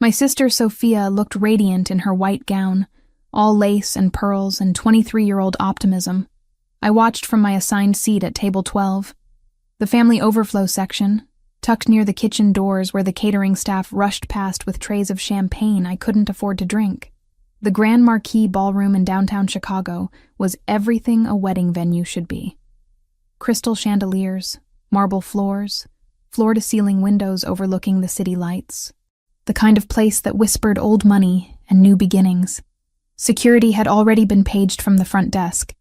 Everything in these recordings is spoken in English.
My sister Sophia looked radiant in her white gown, all lace and pearls and 23-year-old optimism. I watched from my assigned seat at table 12. The family overflow section, tucked near the kitchen doors where the catering staff rushed past with trays of champagne I couldn't afford to drink. The Grand Marquis Ballroom in downtown Chicago was everything a wedding venue should be. Crystal chandeliers, marble floors, floor-to-ceiling windows overlooking the city lights. The kind of place that whispered old money and new beginnings. Security had already been paged from the front desk.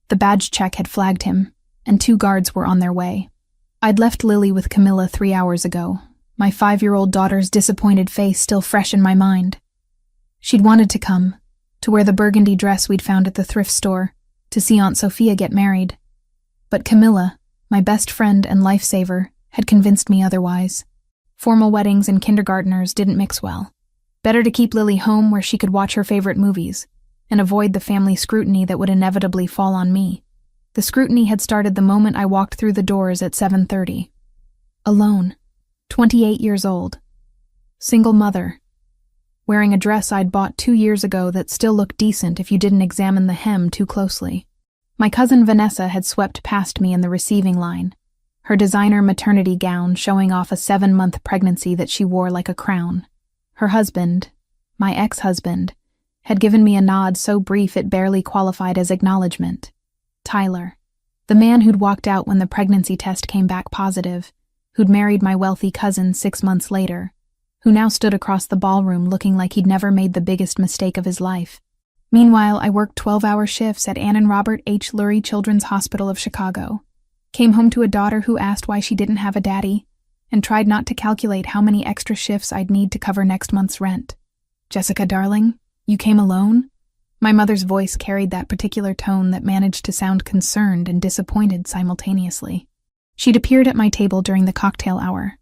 The badge check had flagged him, and 2 guards were on their way. I'd left Lily with Camilla 3 hours ago, my 5-year-old daughter's disappointed face still fresh in my mind. She'd wanted to come, to wear the burgundy dress we'd found at the thrift store, to see Aunt Sophia get married. But Camilla, my best friend and lifesaver, had convinced me otherwise. Formal weddings and kindergartners didn't mix well. Better to keep Lily home where she could watch her favorite movies, and avoid the family scrutiny that would inevitably fall on me. The scrutiny had started the moment I walked through the doors at 7:30. Alone, 28 years old, single mother, wearing a dress I'd bought 2 years ago that still looked decent if you didn't examine the hem too closely. My cousin Vanessa had swept past me in the receiving line, her designer maternity gown showing off a 7-month pregnancy that she wore like a crown. Her husband, my ex-husband, had given me a nod so brief it barely qualified as acknowledgement. Tyler, the man who'd walked out when the pregnancy test came back positive, who'd married my wealthy cousin 6 months later, who now stood across the ballroom looking like he'd never made the biggest mistake of his life. Meanwhile, I worked 12-hour shifts at Ann and Robert H. Lurie Children's Hospital of Chicago, came home to a daughter who asked why she didn't have a daddy, and tried not to calculate how many extra shifts I'd need to cover next month's rent. "Jessica, darling, you came alone?" My mother's voice carried that particular tone that managed to sound concerned and disappointed simultaneously. She'd appeared at my table during the cocktail hour,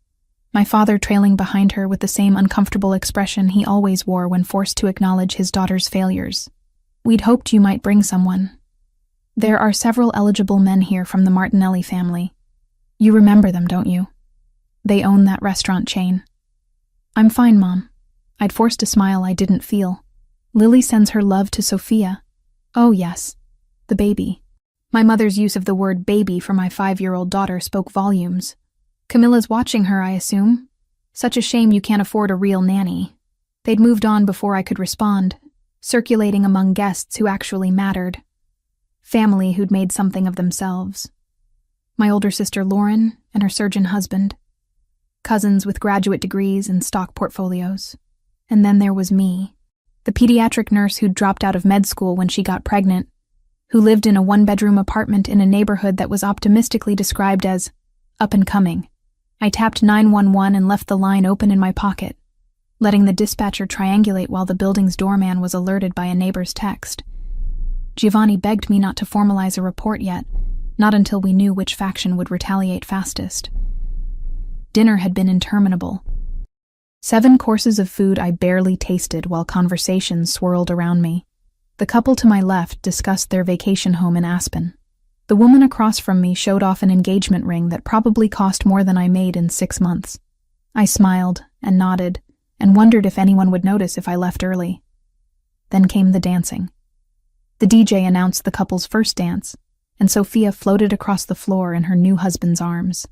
my father trailing behind her with the same uncomfortable expression he always wore when forced to acknowledge his daughter's failures. "We'd hoped you might bring someone. There are several eligible men here from the Martinelli family. You remember them, don't you? They own that restaurant chain." "I'm fine, Mom." I'd forced a smile I didn't feel. "Lily sends her love to Sophia." "Oh, yes. The baby." My mother's use of the word baby for my 5-year-old daughter spoke volumes. "Camilla's watching her, I assume? Such a shame you can't afford a real nanny." They'd moved on before I could respond, circulating among guests who actually mattered. Family who'd made something of themselves. My older sister Lauren and her surgeon husband. Cousins with graduate degrees and stock portfolios. And then there was me, the pediatric nurse who'd dropped out of med school when she got pregnant, who lived in a 1-bedroom apartment in a neighborhood that was optimistically described as up and coming. I tapped 911 and left the line open in my pocket, letting the dispatcher triangulate while the building's doorman was alerted by a neighbor's text. Giovanni begged me not to formalize a report yet, not until we knew which faction would retaliate fastest. Dinner had been interminable. 7 courses of food I barely tasted while conversations swirled around me. The couple to my left discussed their vacation home in Aspen. The woman across from me showed off an engagement ring that probably cost more than I made in 6 months. I smiled and nodded and wondered if anyone would notice if I left early. Then came the dancing. The DJ announced the couple's first dance, and Sophia floated across the floor in her new husband's arms.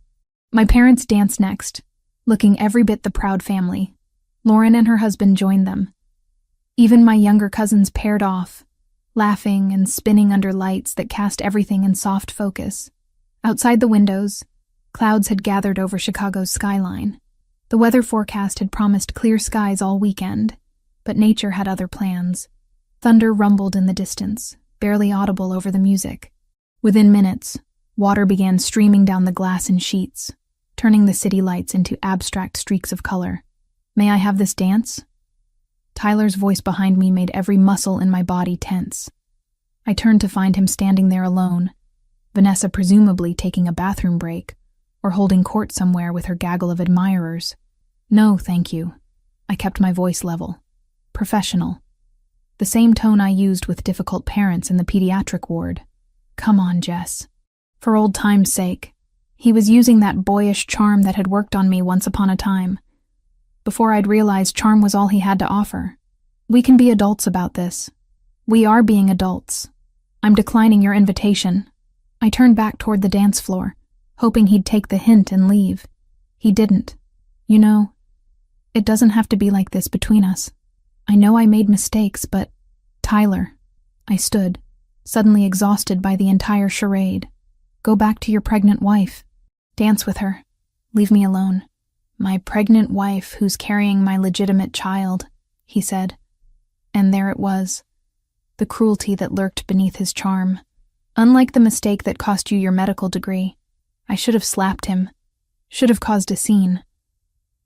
My parents danced next, looking every bit the proud family. Lauren and her husband joined them. Even my younger cousins paired off, laughing and spinning under lights that cast everything in soft focus. Outside the windows, clouds had gathered over Chicago's skyline. The weather forecast had promised clear skies all weekend, but nature had other plans. Thunder rumbled in the distance, barely audible over the music. Within minutes, water began streaming down the glass in sheets, turning the city lights into abstract streaks of color. "May I have this dance?" Tyler's voice behind me made every muscle in my body tense. I turned to find him standing there alone, Vanessa presumably taking a bathroom break, or holding court somewhere with her gaggle of admirers. "No, thank you." I kept my voice level. Professional. The same tone I used with difficult parents in the pediatric ward. "Come on, Jess." For old time's sake. He was using that boyish charm that had worked on me once upon a time. before I'd realized charm was all he had to offer. We can be adults about this. We are being adults. I'm declining your invitation. I turned back toward the dance floor, hoping he'd take the hint and leave. He didn't. You know, it doesn't have to be like this between us. I know I made mistakes, but Tyler, I stood, suddenly exhausted by the entire charade. Go back to your pregnant wife. Dance with her. Leave me alone. My pregnant wife who's carrying my legitimate child, he said. And there it was, the cruelty that lurked beneath his charm. Unlike the mistake that cost you your medical degree, I should have slapped him, should have caused a scene,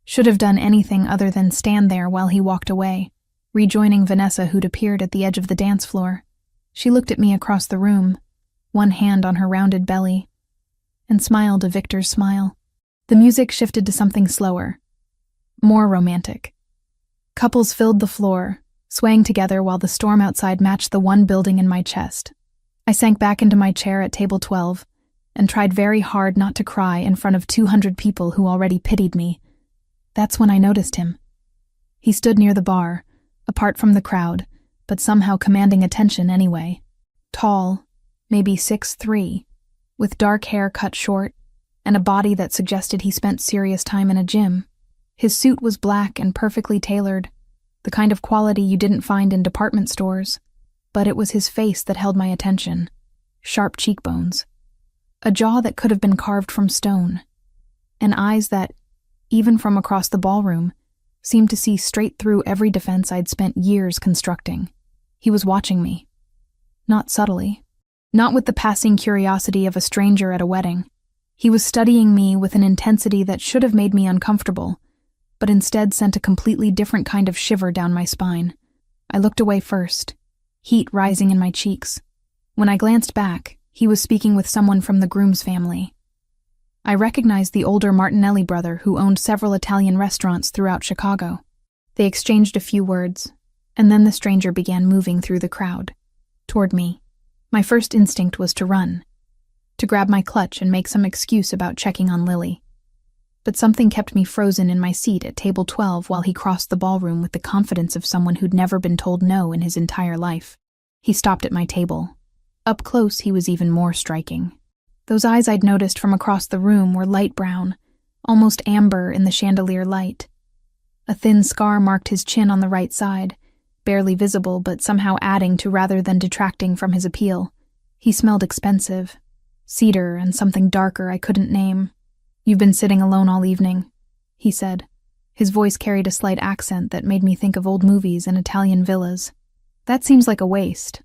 should have done anything other than stand there while he walked away, rejoining Vanessa, who'd appeared at the edge of the dance floor. She looked at me across the room, one hand on her rounded belly, and smiled a victor's smile. The music shifted to something slower, more romantic. Couples filled the floor, swaying together while the storm outside matched the one building in my chest. I sank back into my chair at table 12 and tried very hard not to cry in front of 200 people who already pitied me. That's when I noticed him. He stood near the bar, apart from the crowd, but somehow commanding attention anyway. Tall, maybe 6'3", with dark hair cut short, and a body that suggested he spent serious time in a gym. His suit was black and perfectly tailored, the kind of quality you didn't find in department stores. But it was his face that held my attention. Sharp cheekbones. A jaw that could have been carved from stone. And eyes that, even from across the ballroom, seemed to see straight through every defense I'd spent years constructing. He was watching me. Not subtly. Not with the passing curiosity of a stranger at a wedding. He was studying me with an intensity that should have made me uncomfortable, but instead sent a completely different kind of shiver down my spine. I looked away first, heat rising in my cheeks. When I glanced back, he was speaking with someone from the groom's family. I recognized the older Martinelli brother who owned several Italian restaurants throughout Chicago. They exchanged a few words, and then the stranger began moving through the crowd, toward me. My first instinct was to run, to grab my clutch and make some excuse about checking on Lily. But something kept me frozen in my seat at table 12 while he crossed the ballroom with the confidence of someone who'd never been told no in his entire life. He stopped at my table. Up close, he was even more striking. Those eyes I'd noticed from across the room were light brown, almost amber in the chandelier light. A thin scar marked his chin on the right side, barely visible but somehow adding to rather than detracting from his appeal. He smelled expensive. Cedar and something darker I couldn't name. You've been sitting alone all evening, he said. His voice carried a slight accent that made me think of old movies and Italian villas. That seems like a waste.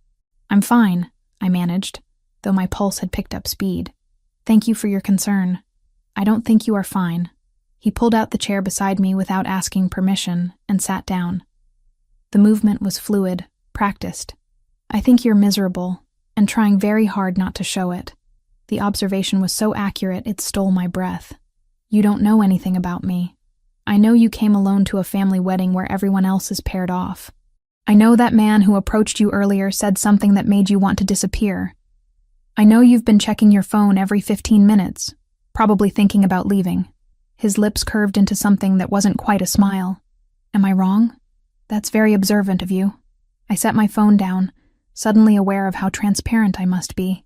I'm fine, I managed, though my pulse had picked up speed. Thank you for your concern. I don't think you are fine. He pulled out the chair beside me without asking permission and sat down. The movement was fluid, practiced. I think you're miserable, and trying very hard not to show it. The observation was so accurate it stole my breath. You don't know anything about me. I know you came alone to a family wedding where everyone else is paired off. I know that man who approached you earlier said something that made you want to disappear. I know you've been checking your phone every 15 minutes, probably thinking about leaving. His lips curved into something that wasn't quite a smile. Am I wrong? That's very observant of you. I set my phone down, suddenly aware of how transparent I must be.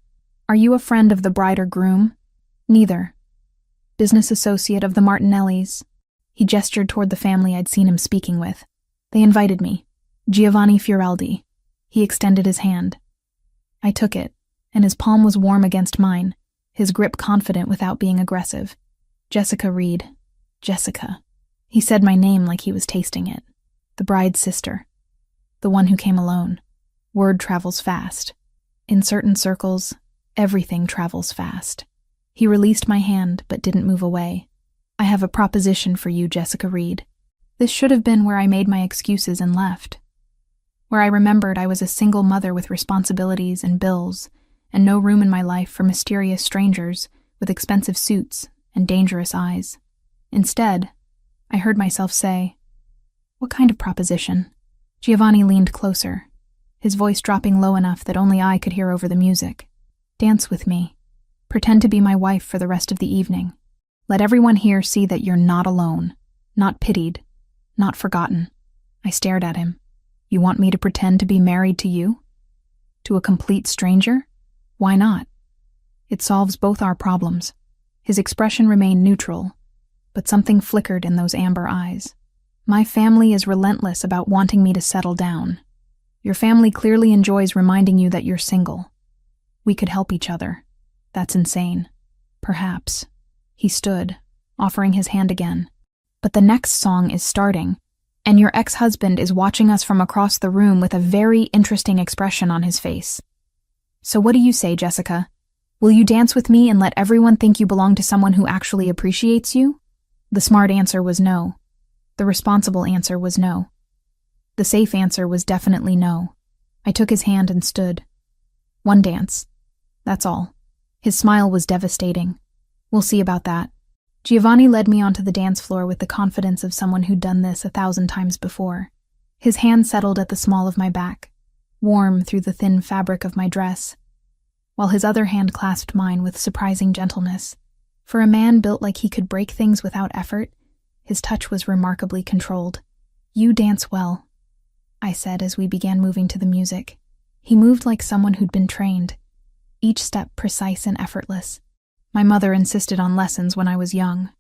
Are you a friend of the bride or groom? Neither. Business associate of the Martinellis. He gestured toward the family I'd seen him speaking with. They invited me. Giovanni Fioreldi. He extended his hand. I took it, and his palm was warm against mine, his grip confident without being aggressive. Jessica Reed. Jessica. He said my name like he was tasting it. The bride's sister. The one who came alone. Word travels fast. In certain circles, everything travels fast. He released my hand, but didn't move away. I have a proposition for you, Jessica Reed. This should have been where I made my excuses and left. Where I remembered I was a single mother with responsibilities and bills, and no room in my life for mysterious strangers with expensive suits and dangerous eyes. Instead, I heard myself say, "What kind of proposition?" Giovanni leaned closer, his voice dropping low enough that only I could hear over the music. Dance with me. Pretend to be my wife for the rest of the evening. Let everyone here see that you're not alone, not pitied, not forgotten. I stared at him. You want me to pretend to be married to you? To a complete stranger? Why not? It solves both our problems. His expression remained neutral, but something flickered in those amber eyes. My family is relentless about wanting me to settle down. Your family clearly enjoys reminding you that you're single. We could help each other. That's insane. Perhaps. He stood, offering his hand again. But the next song is starting, and your ex-husband is watching us from across the room with a very interesting expression on his face. So what do you say, Jessica? Will you dance with me and let everyone think you belong to someone who actually appreciates you? The smart answer was no. The responsible answer was no. The safe answer was definitely no. I took his hand and stood. One dance. That's all. His smile was devastating. We'll see about that. Giovanni led me onto the dance floor with the confidence of someone who'd done this 1,000 times before. His hand settled at the small of my back, warm through the thin fabric of my dress, while his other hand clasped mine with surprising gentleness. For a man built like he could break things without effort, his touch was remarkably controlled. You dance well, I said as we began moving to the music. He moved like someone who'd been trained, each step precise and effortless. My mother insisted on lessons when I was young.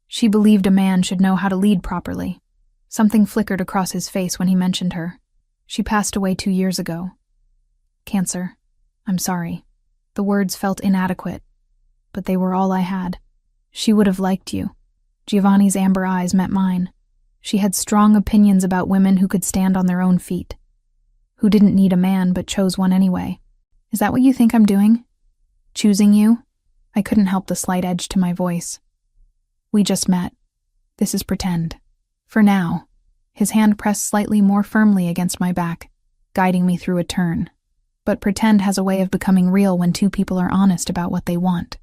She believed a man should know how to lead properly. Something flickered across his face when he mentioned her. She passed away 2 years ago. Cancer. I'm sorry. The words felt inadequate, but they were all I had. She would have liked you. Giovanni's amber eyes met mine. She had strong opinions about women who could stand on their own feet, who didn't need a man but chose one anyway. Is that what you think I'm doing? Choosing you? I couldn't help the slight edge to my voice. We just met. This is pretend. For now. His hand pressed slightly more firmly against my back, guiding me through a turn. But pretend has a way of becoming real when two people are honest about what they want.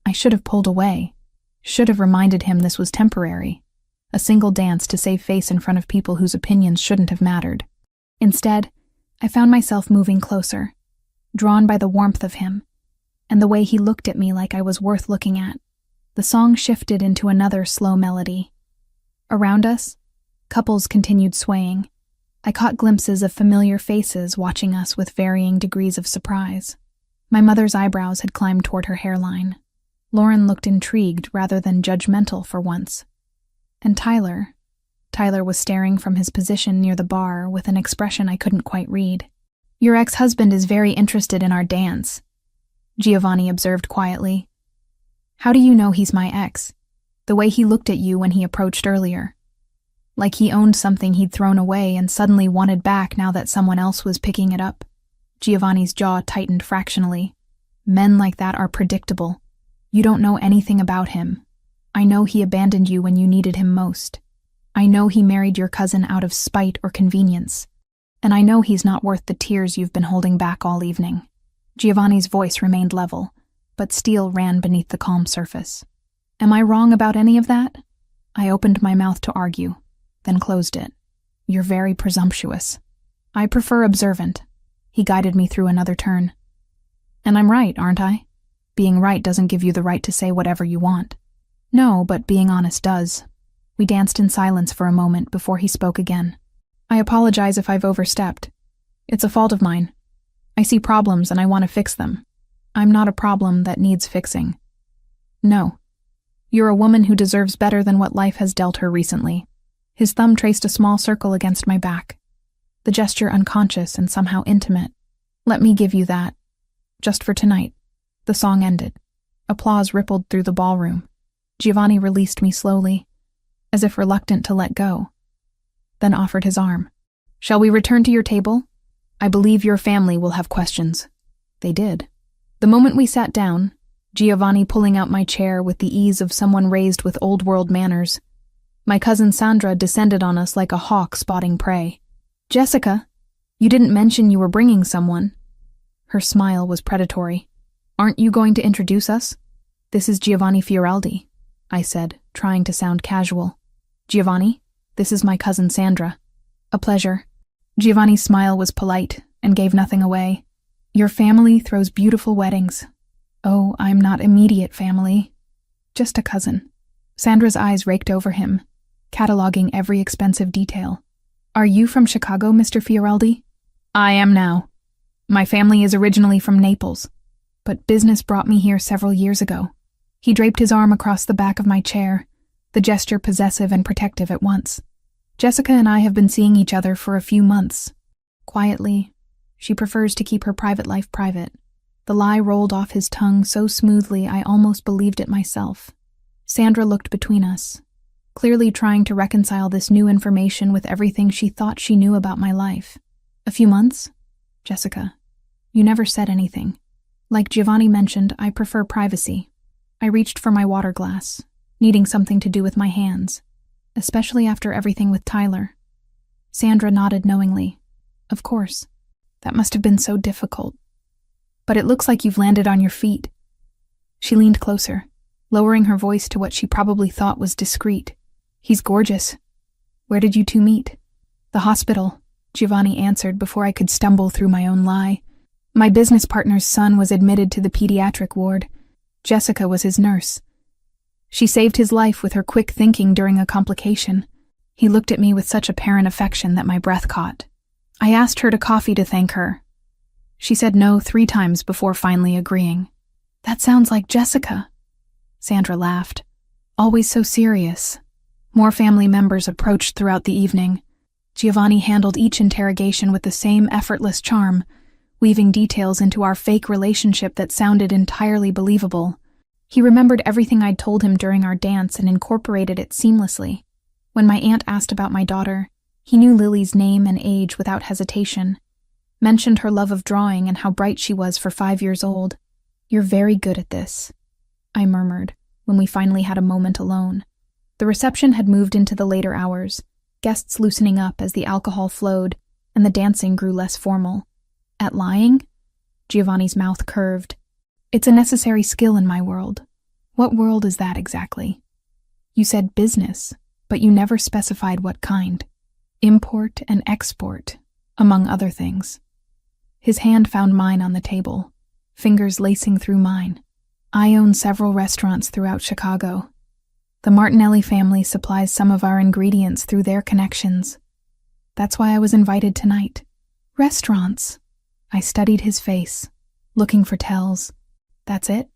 I should have pulled away. Should have reminded him this was temporary. A single dance to save face in front of people whose opinions shouldn't have mattered. Instead, I found myself moving closer, drawn by the warmth of him, and the way he looked at me like I was worth looking at. The song shifted into another slow melody. Around us, couples continued swaying. I caught glimpses of familiar faces watching us with varying degrees of surprise. My mother's eyebrows had climbed toward her hairline. Lauren looked intrigued rather than judgmental for once. And Tyler was staring from his position near the bar with an expression I couldn't quite read. Your ex-husband is very interested in our dance, Giovanni observed quietly. How do you know he's my ex? The way he looked at you when he approached earlier. Like he owned something he'd thrown away and suddenly wanted back now that someone else was picking it up. Giovanni's jaw tightened fractionally. Men like that are predictable. You don't know anything about him. I know he abandoned you when you needed him most. I know he married your cousin out of spite or convenience. And I know he's not worth the tears you've been holding back all evening. Giovanni's voice remained level, but steel ran beneath the calm surface. Am I wrong about any of that? I opened my mouth to argue, then closed it. You're very presumptuous. I prefer observant. He guided me through another turn. And I'm right, aren't I? Being right doesn't give you the right to say whatever you want. No, but being honest does. We danced in silence for a moment before he spoke again. I apologize if I've overstepped. It's a fault of mine. I see problems and I want to fix them. I'm not a problem that needs fixing. No. You're a woman who deserves better than what life has dealt her recently. His thumb traced a small circle against my back. The gesture unconscious and somehow intimate. Let me give you that. Just for tonight. The song ended. Applause rippled through the ballroom. Giovanni released me slowly, as if reluctant to let go, then offered his arm. Shall we return to your table? I believe your family will have questions. They did. The moment we sat down, Giovanni pulling out my chair with the ease of someone raised with old-world manners, my cousin Sandra descended on us like a hawk spotting prey. Jessica, you didn't mention you were bringing someone. Her smile was predatory. Aren't you going to introduce us? This is Giovanni Fioraldi, I said, trying to sound casual. Giovanni, this is my cousin Sandra. A pleasure. Giovanni's smile was polite and gave nothing away. Your family throws beautiful weddings. Oh, I'm not immediate family. Just a cousin. Sandra's eyes raked over him. cataloging every expensive detail. "Are you from Chicago, Mr. Fioreldi?" "I am now. My family is originally from Naples, but business brought me here several years ago." He draped his arm across the back of my chair, the gesture possessive and protective at once. "Jessica and I have been seeing each other for a few months." Quietly, she prefers to keep her private life private. The lie rolled off his tongue so smoothly I almost believed it myself. Sandra looked between us, clearly trying to reconcile this new information with everything she thought she knew about my life. "A few months? Jessica, you never said anything. Like Giovanni mentioned, I prefer privacy." I reached for my water glass, needing something to do with my hands, especially after everything with Tyler. Sandra nodded knowingly. "Of course. That must have been so difficult. But it looks like you've landed on your feet." She leaned closer, lowering her voice to what she probably thought was discreet. "He's gorgeous. Where did you two meet?" "The hospital," Giovanni answered before I could stumble through my own lie. "My business partner's son was admitted to the pediatric ward. Jessica was his nurse. She saved his life with her quick thinking during a complication." He looked at me with such apparent affection that my breath caught. "I asked her to coffee to thank her. She said no 3 times before finally agreeing." "That sounds like Jessica." Sandra laughed. "Always so serious." More family members approached throughout the evening. Giovanni handled each interrogation with the same effortless charm, weaving details into our fake relationship that sounded entirely believable. He remembered everything I'd told him during our dance and incorporated it seamlessly. When my aunt asked about my daughter, he knew Lily's name and age without hesitation, mentioned her love of drawing and how bright she was for 5 years old. "You're very good at this," I murmured, when we finally had a moment alone. The reception had moved into the later hours, guests loosening up as the alcohol flowed, and the dancing grew less formal. "At lying?" Giovanni's mouth curved. "It's a necessary skill in my world." "What world is that exactly?" "You said business, but you never specified what kind." "Import and export, among other things." His hand found mine on the table, fingers lacing through mine. "I own several restaurants throughout Chicago. The Martinelli family supplies some of our ingredients through their connections. That's why I was invited tonight." "Restaurants?" I studied his face, looking for tells. "That's it?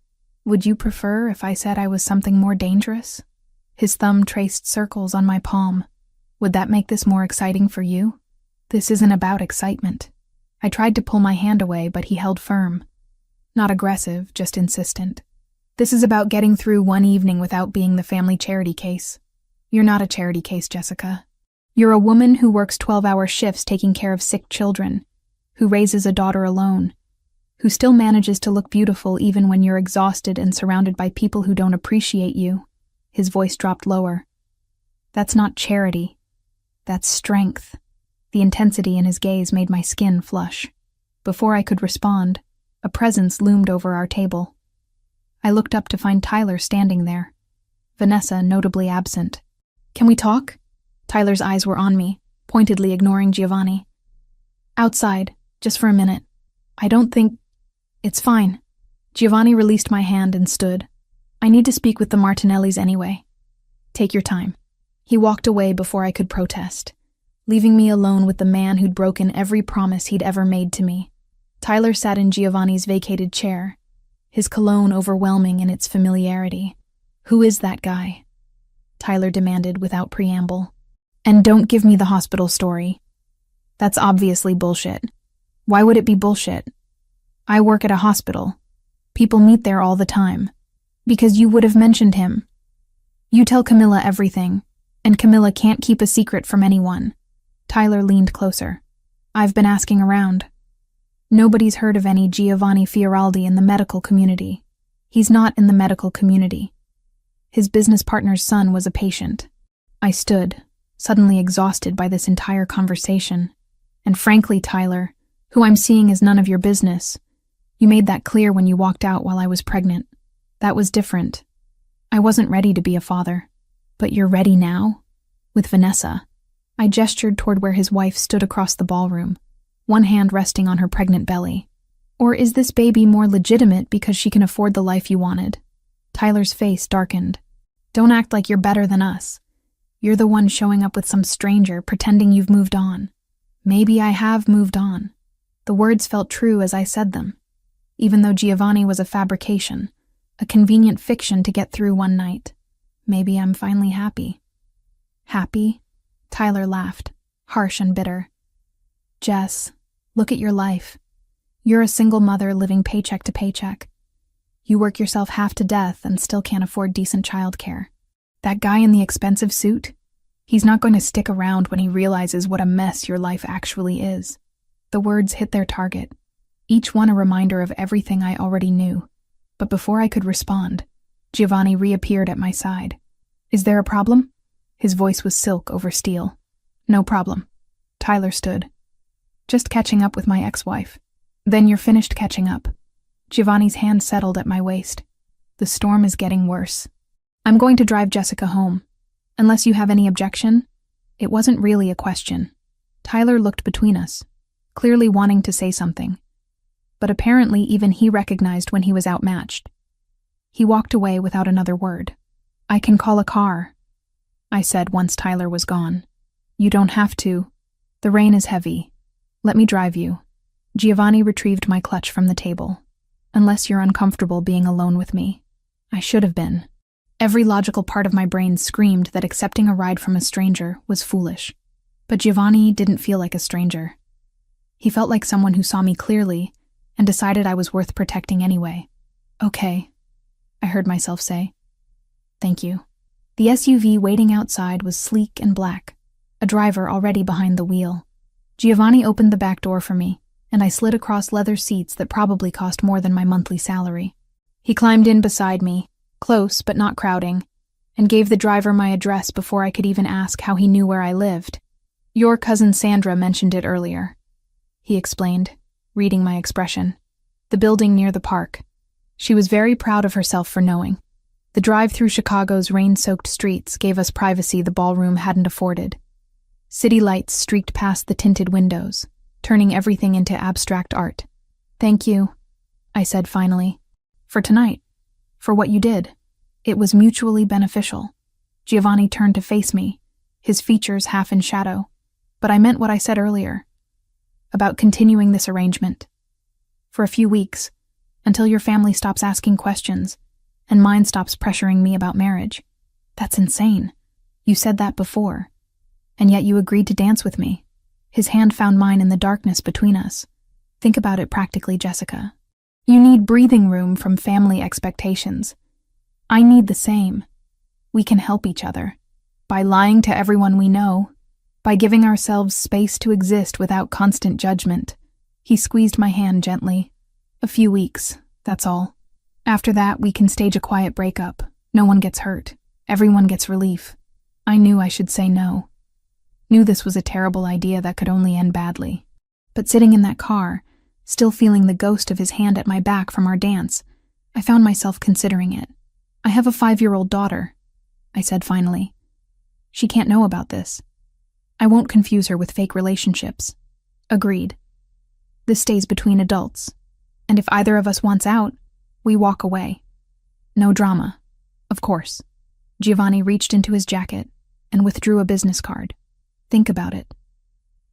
Would you prefer if I said I was something more dangerous?" His thumb traced circles on my palm. "Would that make this more exciting for you?" "This isn't about excitement." I tried to pull my hand away, but he held firm. Not aggressive, just insistent. "This is about getting through one evening without being the family charity case." "You're not a charity case, Jessica. You're a woman who works 12-hour shifts taking care of sick children, who raises a daughter alone, who still manages to look beautiful even when you're exhausted and surrounded by people who don't appreciate you." His voice dropped lower. "That's not charity. That's strength." The intensity in his gaze made my skin flush. Before I could respond, a presence loomed over our table. I looked up to find Tyler standing there, Vanessa notably absent. "Can we talk?" Tyler's eyes were on me, pointedly ignoring Giovanni. "Outside, just for a minute. I don't think... It's fine." Giovanni released my hand and stood. "I need to speak with the Martinellis anyway." "Take your time." He walked away before I could protest, leaving me alone with the man who'd broken every promise he'd ever made to me. Tyler sat in Giovanni's vacated chair, his cologne overwhelming in its familiarity. "Who is that guy?" Tyler demanded without preamble. "And don't give me the hospital story. That's obviously bullshit." "Why would it be bullshit?" "I work at a hospital. People meet there all the time." "Because you would have mentioned him. You tell Camilla everything, and Camilla can't keep a secret from anyone." Tyler leaned closer. "I've been asking around. Nobody's heard of any Giovanni Fioreldi in the medical community. He's not in the medical community. His business partner's son was a patient." I stood, suddenly exhausted by this entire conversation. "And frankly, Tyler, who I'm seeing is none of your business. You made that clear when you walked out while I was pregnant. That was different. I wasn't ready to be a father." "But you're ready now? With Vanessa?" I gestured toward where his wife stood across the ballroom, one hand resting on her pregnant belly. "Or is this baby more legitimate because she can afford the life you wanted?" Tyler's face darkened. "Don't act like you're better than us. You're the one showing up with some stranger, pretending you've moved on. Maybe I have moved on. The words felt true as I said them, even though Giovanni was a fabrication, a convenient fiction to get through one night. Maybe I'm finally happy. Happy? Tyler laughed, harsh and bitter. Jess, look at your life. You're a single mother living paycheck to paycheck. You work yourself half to death and still can't afford decent childcare. That guy in the expensive suit? He's not going to stick around when he realizes what a mess your life actually is. The words hit their target, each one a reminder of everything I already knew. But before I could respond, Giovanni reappeared at my side. Is there a problem? His voice was silk over steel. No problem. Tyler stood. Just catching up with my ex-wife. Then you're finished catching up. Giovanni's hand settled at my waist. The storm is getting worse. I'm going to drive Jessica home. Unless you have any objection? It wasn't really a question. Tyler looked between us, clearly wanting to say something. But apparently even he recognized when he was outmatched. He walked away without another word. I can call a car, I said once Tyler was gone. You don't have to. The rain is heavy. Let me drive you. Giovanni retrieved my clutch from the table. Unless you're uncomfortable being alone with me. I should have been. Every logical part of my brain screamed that accepting a ride from a stranger was foolish. But Giovanni didn't feel like a stranger. He felt like someone who saw me clearly and decided I was worth protecting anyway. Okay, I heard myself say. Thank you. The SUV waiting outside was sleek and black, a driver already behind the wheel. Giovanni opened the back door for me, and I slid across leather seats that probably cost more than my monthly salary. He climbed in beside me, close but not crowding, and gave the driver my address before I could even ask how he knew where I lived. Your cousin Sandra mentioned it earlier, he explained, reading my expression. The building near the park. She was very proud of herself for knowing. The drive through Chicago's rain-soaked streets gave us privacy the ballroom hadn't afforded. City lights streaked past the tinted windows, turning everything into abstract art. Thank you, I said finally. For tonight. For what you did. It was mutually beneficial. Giovanni turned to face me, his features half in shadow. But I meant what I said earlier. About continuing this arrangement. For a few weeks, until your family stops asking questions, and mine stops pressuring me about marriage. That's insane. You said that before. And yet you agreed to dance with me. His hand found mine in the darkness between us. Think about it practically, Jessica. You need breathing room from family expectations. I need the same. We can help each other. By lying to everyone we know. By giving ourselves space to exist without constant judgment. He squeezed my hand gently. A few weeks, that's all. After that, we can stage a quiet breakup. No one gets hurt. Everyone gets relief. I knew I should say no. Knew this was a terrible idea that could only end badly. But sitting in that car, still feeling the ghost of his hand at my back from our dance, I found myself considering it. I have a 5-year-old daughter, I said finally. She can't know about this. I won't confuse her with fake relationships. Agreed. This stays between adults, and if either of us wants out, we walk away. No drama, of course. Giovanni reached into his jacket and withdrew a business card. Think about it.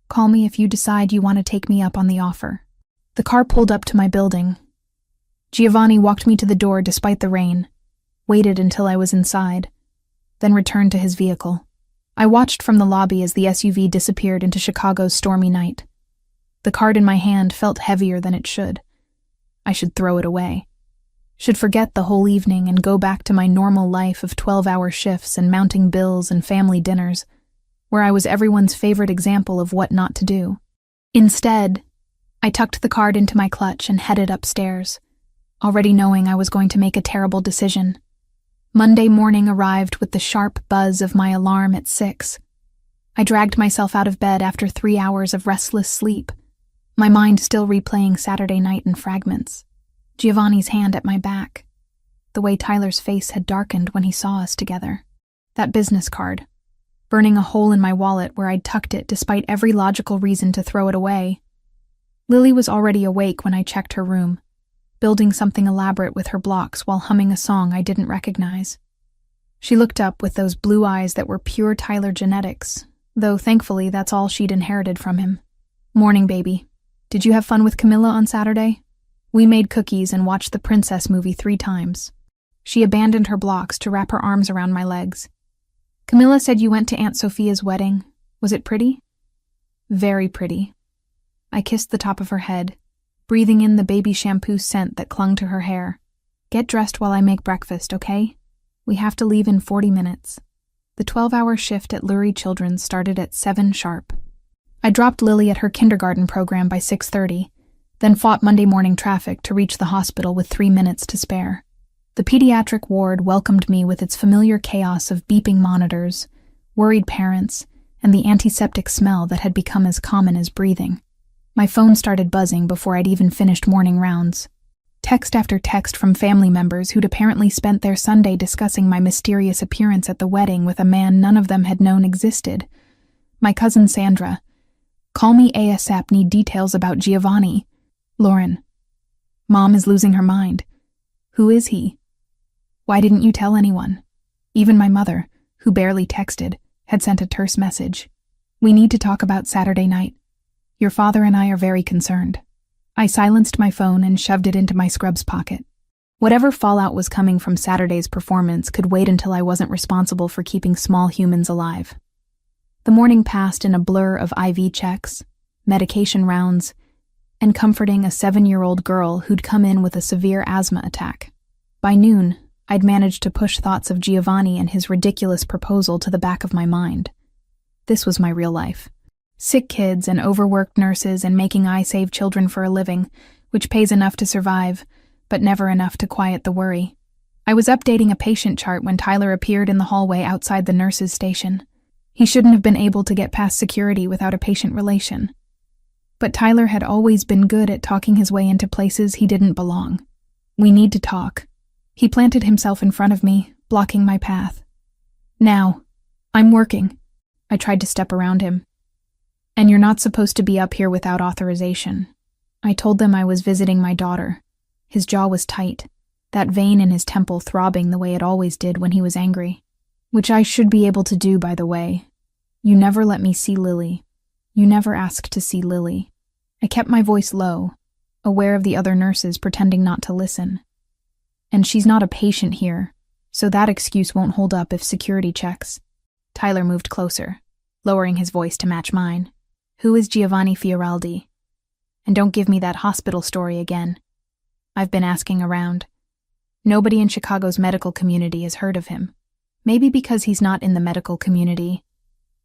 Call me if you decide you want to take me up on the offer. The car pulled up to my building. Giovanni walked me to the door despite the rain, waited until I was inside, then returned to his vehicle. I watched from the lobby as the SUV disappeared into Chicago's stormy night. The card in my hand felt heavier than it should. I should throw it away. Should forget the whole evening and go back to my normal life of 12-hour shifts and mounting bills and family dinners, where I was everyone's favorite example of what not to do. Instead, I tucked the card into my clutch and headed upstairs, already knowing I was going to make a terrible decision. Monday morning arrived with the sharp buzz of my alarm at 6. I dragged myself out of bed after 3 hours of restless sleep, my mind still replaying Saturday night in fragments. Giovanni's hand at my back. The way Tyler's face had darkened when he saw us together. That business card. Burning a hole in my wallet where I'd tucked it despite every logical reason to throw it away. Lily was already awake when I checked her room, building something elaborate with her blocks while humming a song I didn't recognize. She looked up with those blue eyes that were pure Tyler genetics, though thankfully that's all she'd inherited from him. "Morning, baby. Did you have fun with Camilla on Saturday? We made cookies and watched the princess movie 3 times. She abandoned her blocks to wrap her arms around my legs. "Camilla said you went to Aunt Sophia's wedding. Was it pretty?" "Very pretty." I kissed the top of her head, breathing in the baby shampoo scent that clung to her hair. "Get dressed while I make breakfast, okay? We have to leave in 40 minutes. The 12-hour shift at Lurie Children's started at 7 sharp. I dropped Lily at her kindergarten program by 6:30, then fought Monday morning traffic to reach the hospital with 3 minutes to spare. The pediatric ward welcomed me with its familiar chaos of beeping monitors, worried parents, and the antiseptic smell that had become as common as breathing. My phone started buzzing before I'd even finished morning rounds. Text after text from family members who'd apparently spent their Sunday discussing my mysterious appearance at the wedding with a man none of them had known existed. My cousin Sandra. "Call me ASAP, need details about Giovanni." Lauren. "Mom is losing her mind. Who is he? Why didn't you tell anyone?" Even my mother, who barely texted, had sent a terse message. "We need to talk about Saturday night. Your father and I are very concerned." I silenced my phone and shoved it into my scrubs pocket. Whatever fallout was coming from Saturday's performance could wait until I wasn't responsible for keeping small humans alive. The morning passed in a blur of IV checks, medication rounds, and comforting a 7-year-old girl who'd come in with a severe asthma attack. By noon, I'd managed to push thoughts of Giovanni and his ridiculous proposal to the back of my mind. This was my real life. Sick kids and overworked nurses and making I save children for a living, which pays enough to survive, but never enough to quiet the worry. I was updating a patient chart when Tyler appeared in the hallway outside the nurse's station. He shouldn't have been able to get past security without a patient relation. But Tyler had always been good at talking his way into places he didn't belong. "We need to talk." He planted himself in front of me, blocking my path. "Now. I'm working." I tried to step around him. "And you're not supposed to be up here without authorization." I told them I was visiting my daughter. His jaw was tight, that vein in his temple throbbing the way it always did when he was angry. "Which I should be able to do, by the way. You never let me see Lily. You never asked to see Lily." I kept my voice low, aware of the other nurses pretending not to listen. "And she's not a patient here, so that excuse won't hold up if security checks." Tyler moved closer, lowering his voice to match mine. "Who is Giovanni Fioraldi? And don't give me that hospital story again. I've been asking around. Nobody in Chicago's medical community has heard of him. Maybe because he's not in the medical community.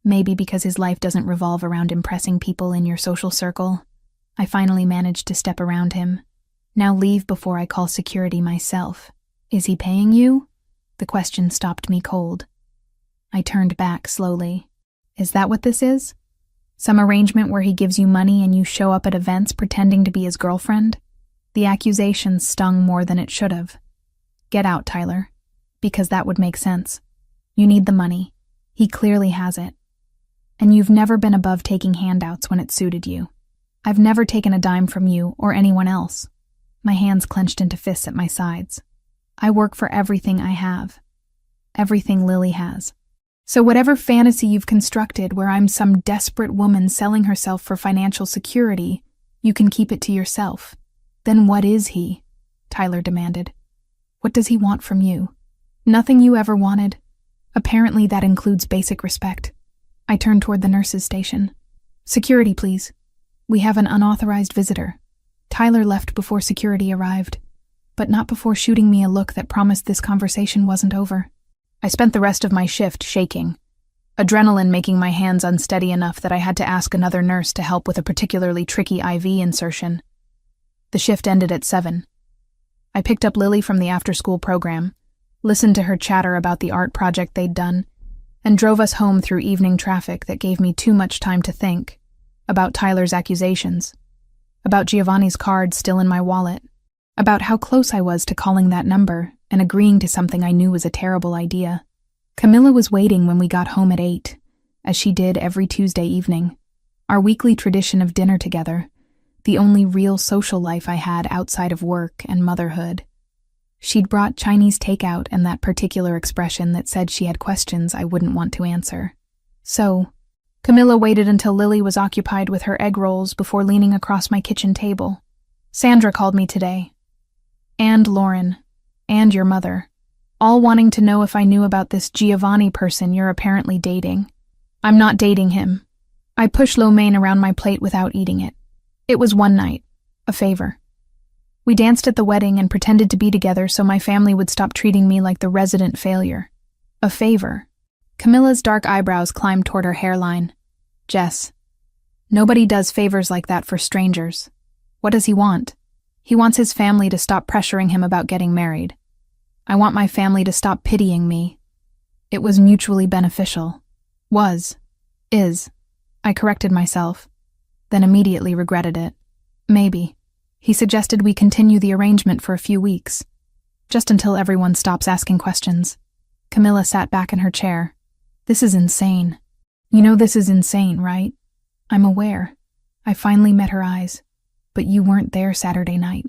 Maybe because his life doesn't revolve around impressing people in your social circle." I finally managed to step around him. "Now leave before I call security myself. Is he paying you?" The question stopped me cold. I turned back slowly. "Is that what this is? Some arrangement where he gives you money and you show up at events pretending to be his girlfriend?" The accusation stung more than it should have. "Get out, Tyler. Because that would make sense. You need the money. He clearly has it. And you've never been above taking handouts when it suited you. I've never taken a dime from you or anyone else." My hands clenched into fists at my sides. "I work for everything I have. Everything Lily has. So whatever fantasy you've constructed where I'm some desperate woman selling herself for financial security, you can keep it to yourself. Then what is he?" Tyler demanded. "What does he want from you? Nothing you ever wanted. Apparently that includes basic respect." I turned toward the nurse's station. "Security, please. We have an unauthorized visitor." Tyler left before security arrived, but not before shooting me a look that promised this conversation wasn't over. I spent the rest of my shift shaking, adrenaline making my hands unsteady enough that I had to ask another nurse to help with a particularly tricky IV insertion. The shift ended at 7. I picked up Lily from the after-school program, listened to her chatter about the art project they'd done, and drove us home through evening traffic that gave me too much time to think about Tyler's accusations, about Giovanni's card still in my wallet, about how close I was to calling that number and agreeing to something I knew was a terrible idea. Camilla was waiting when we got home at 8, as she did every Tuesday evening, our weekly tradition of dinner together, the only real social life I had outside of work and motherhood. She'd brought Chinese takeout and that particular expression that said she had questions I wouldn't want to answer. So, Camilla waited until Lily was occupied with her egg rolls before leaning across my kitchen table. Sandra called me today. And Lauren. And your mother. All wanting to know if I knew about this Giovanni person you're apparently dating. I'm not dating him. I pushed lo mein around my plate without eating it. It was one night. A favor. We danced at the wedding and pretended to be together so my family would stop treating me like the resident failure. A favor. Camilla's dark eyebrows climbed toward her hairline. Jess. Nobody does favors like that for strangers. What does he want? He wants his family to stop pressuring him about getting married. I want my family to stop pitying me. It was mutually beneficial. Was. Is. I corrected myself, then immediately regretted it. Maybe. He suggested we continue the arrangement for a few weeks, just until everyone stops asking questions. Camilla sat back in her chair. This is insane. You know this is insane, right? I'm aware. I finally met her eyes, but you weren't there Saturday night.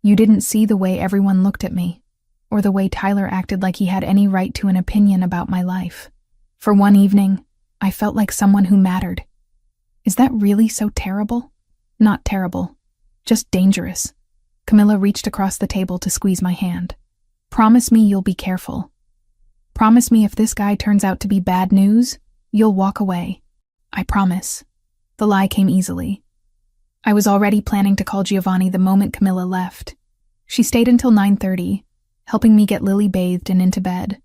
You didn't see the way everyone looked at me, or the way Tyler acted like he had any right to an opinion about my life. For one evening, I felt like someone who mattered. Is that really so terrible? Not terrible. Just dangerous. Camilla reached across the table to squeeze my hand. Promise me you'll be careful. Promise me if this guy turns out to be bad news, you'll walk away. I promise. The lie came easily. I was already planning to call Giovanni the moment Camilla left. She stayed until 9:30, helping me get Lily bathed and into bed.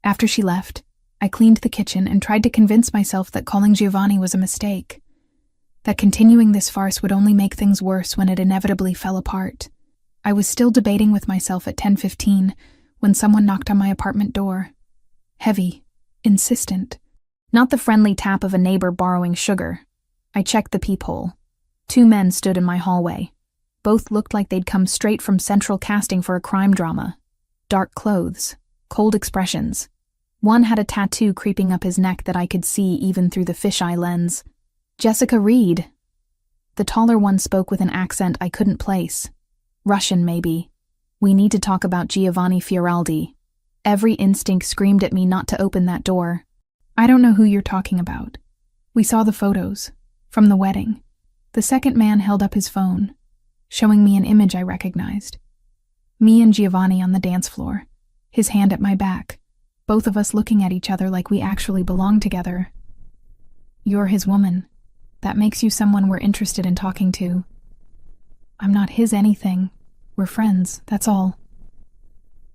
After she left, I cleaned the kitchen and tried to convince myself that calling Giovanni was a mistake. That continuing this farce would only make things worse when it inevitably fell apart. I was still debating with myself at 10:15 when someone knocked on my apartment door. Heavy, insistent. Not the friendly tap of a neighbor borrowing sugar. I checked the peephole. 2 men stood in my hallway. Both looked like they'd come straight from central casting for a crime drama. Dark clothes, cold expressions. One had a tattoo creeping up his neck that I could see even through the fisheye lens. Jessica Reed. The taller one spoke with an accent I couldn't place. Russian, maybe. We need to talk about Giovanni Fioraldi. Every instinct screamed at me not to open that door. I don't know who you're talking about. We saw the photos. From the wedding. The second man held up his phone, showing me an image I recognized. Me and Giovanni on the dance floor, his hand at my back, both of us looking at each other like we actually belonged together. You're his woman. That makes you someone we're interested in talking to. I'm not his anything. We're friends, that's all.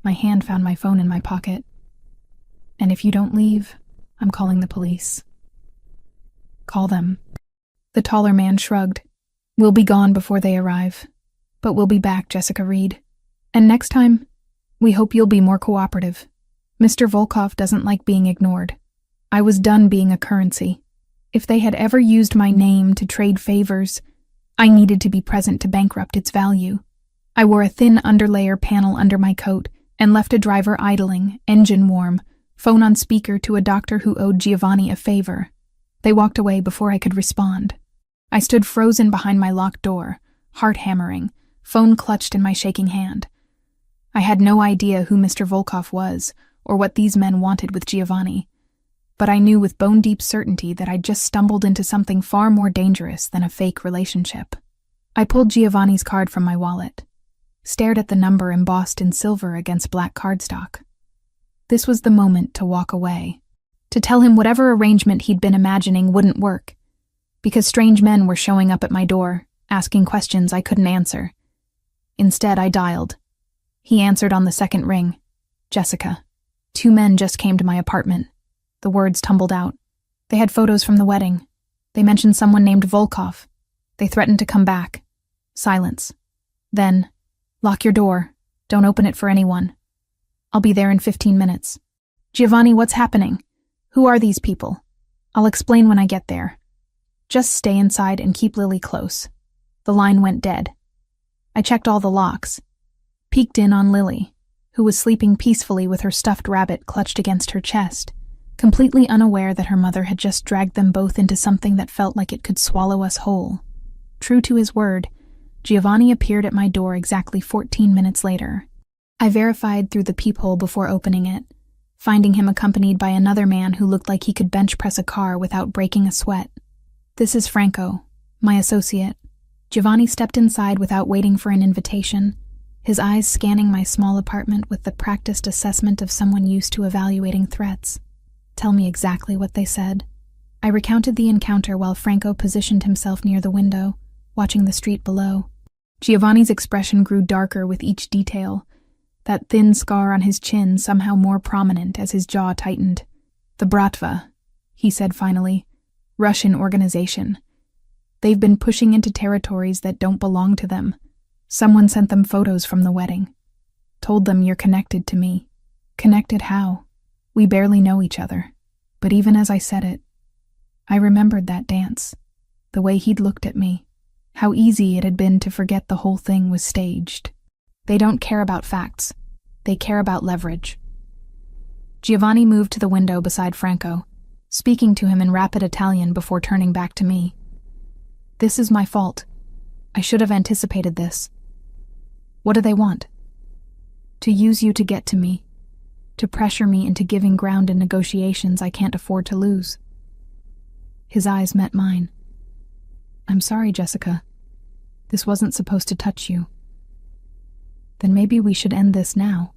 My hand found my phone in my pocket. And if you don't leave, I'm calling the police. Call them. The taller man shrugged. We'll be gone before they arrive. But we'll be back, Jessica Reed. And next time, we hope you'll be more cooperative. Mr. Volkov doesn't like being ignored. I was done being a currency. If they had ever used my name to trade favors, I needed to be present to bankrupt its value. I wore a thin underlayer panel under my coat and left a driver idling, engine warm, phone on speaker to a doctor who owed Giovanni a favor. They walked away before I could respond. I stood frozen behind my locked door, heart hammering, phone clutched in my shaking hand. I had no idea who Mr. Volkov was or what these men wanted with Giovanni. But I knew with bone-deep certainty that I'd just stumbled into something far more dangerous than a fake relationship. I pulled Giovanni's card from my wallet, stared at the number embossed in silver against black cardstock. This was the moment to walk away, to tell him whatever arrangement he'd been imagining wouldn't work, because strange men were showing up at my door, asking questions I couldn't answer. Instead, I dialed. He answered on the second ring. Jessica. 2 men just came to my apartment. The words tumbled out. They had photos from the wedding. They mentioned someone named Volkov. They threatened to come back. Silence. Then, lock your door. Don't open it for anyone. I'll be there in 15 minutes. Giovanni, what's happening? Who are these people? I'll explain when I get there. Just stay inside and keep Lily close. The line went dead. I checked all the locks. Peeked in on Lily, who was sleeping peacefully with her stuffed rabbit clutched against her chest, completely unaware that her mother had just dragged them both into something that felt like it could swallow us whole. True to his word, Giovanni appeared at my door exactly 14 minutes later. I verified through the peephole before opening it, finding him accompanied by another man who looked like he could bench press a car without breaking a sweat. "This is Franco, my associate." Giovanni stepped inside without waiting for an invitation, his eyes scanning my small apartment with the practiced assessment of someone used to evaluating threats. "Tell me exactly what they said." I recounted the encounter while Franco positioned himself near the window, watching the street below. Giovanni's expression grew darker with each detail, that thin scar on his chin somehow more prominent as his jaw tightened. "The Bratva," he said finally. "Russian organization. They've been pushing into territories that don't belong to them. Someone sent them photos from the wedding. Told them you're connected to me." "Connected how? We barely know each other." But even as I said it, I remembered that dance, the way he'd looked at me, how easy it had been to forget the whole thing was staged. They don't care about facts. They care about leverage. Giovanni moved to the window beside Franco, speaking to him in rapid Italian before turning back to me. "This is my fault. I should have anticipated this. What do they want?" "To use you to get to me, to pressure me into giving ground in negotiations I can't afford to lose." His eyes met mine. "I'm sorry, Jessica. This wasn't supposed to touch you." "Then maybe we should end this now.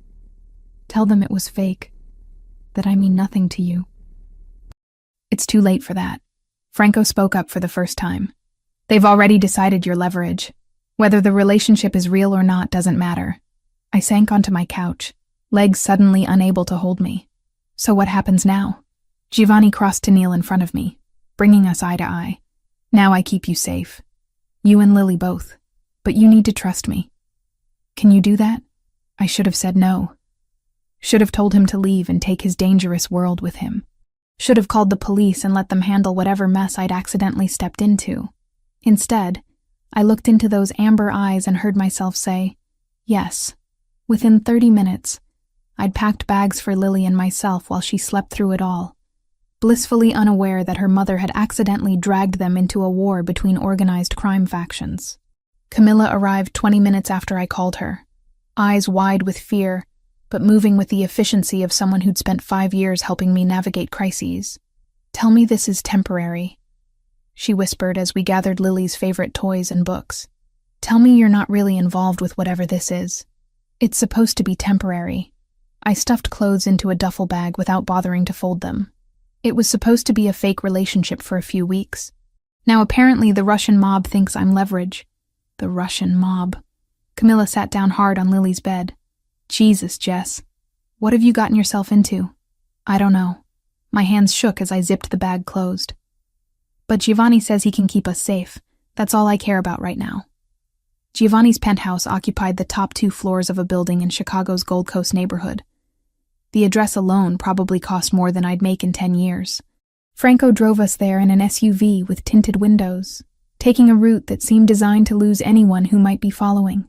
Tell them it was fake, that I mean nothing to you." "It's too late for that." Franco spoke up for the first time. "They've already decided your leverage. Whether the relationship is real or not doesn't matter." I sank onto my couch, legs suddenly unable to hold me. "So what happens now?" Giovanni crossed to kneel in front of me, bringing us eye to eye. "Now I keep you safe. You and Lily both. But you need to trust me." "Can you do that?" I should have said no. Should have told him to leave and take his dangerous world with him. Should have called the police and let them handle whatever mess I'd accidentally stepped into. Instead, I looked into those amber eyes and heard myself say, yes. Within 30 minutes, I'd packed bags for Lily and myself while she slept through it all, blissfully unaware that her mother had accidentally dragged them into a war between organized crime factions. Camilla arrived 20 minutes after I called her, eyes wide with fear, but moving with the efficiency of someone who'd spent 5 years helping me navigate crises. "Tell me this is temporary," she whispered as we gathered Lily's favorite toys and books. "Tell me you're not really involved with whatever this is. It's supposed to be temporary." I stuffed clothes into a duffel bag without bothering to fold them. It was supposed to be a fake relationship for a few weeks. Now apparently the Russian mob thinks I'm leverage. The Russian mob. Camilla sat down hard on Lily's bed. "Jesus, Jess. What have you gotten yourself into?" "I don't know." My hands shook as I zipped the bag closed. "But Giovanni says he can keep us safe. That's all I care about right now." Giovanni's penthouse occupied the top 2 floors of a building in Chicago's Gold Coast neighborhood. The address alone probably cost more than I'd make in 10 years. Franco drove us there in an SUV with tinted windows, taking a route that seemed designed to lose anyone who might be following.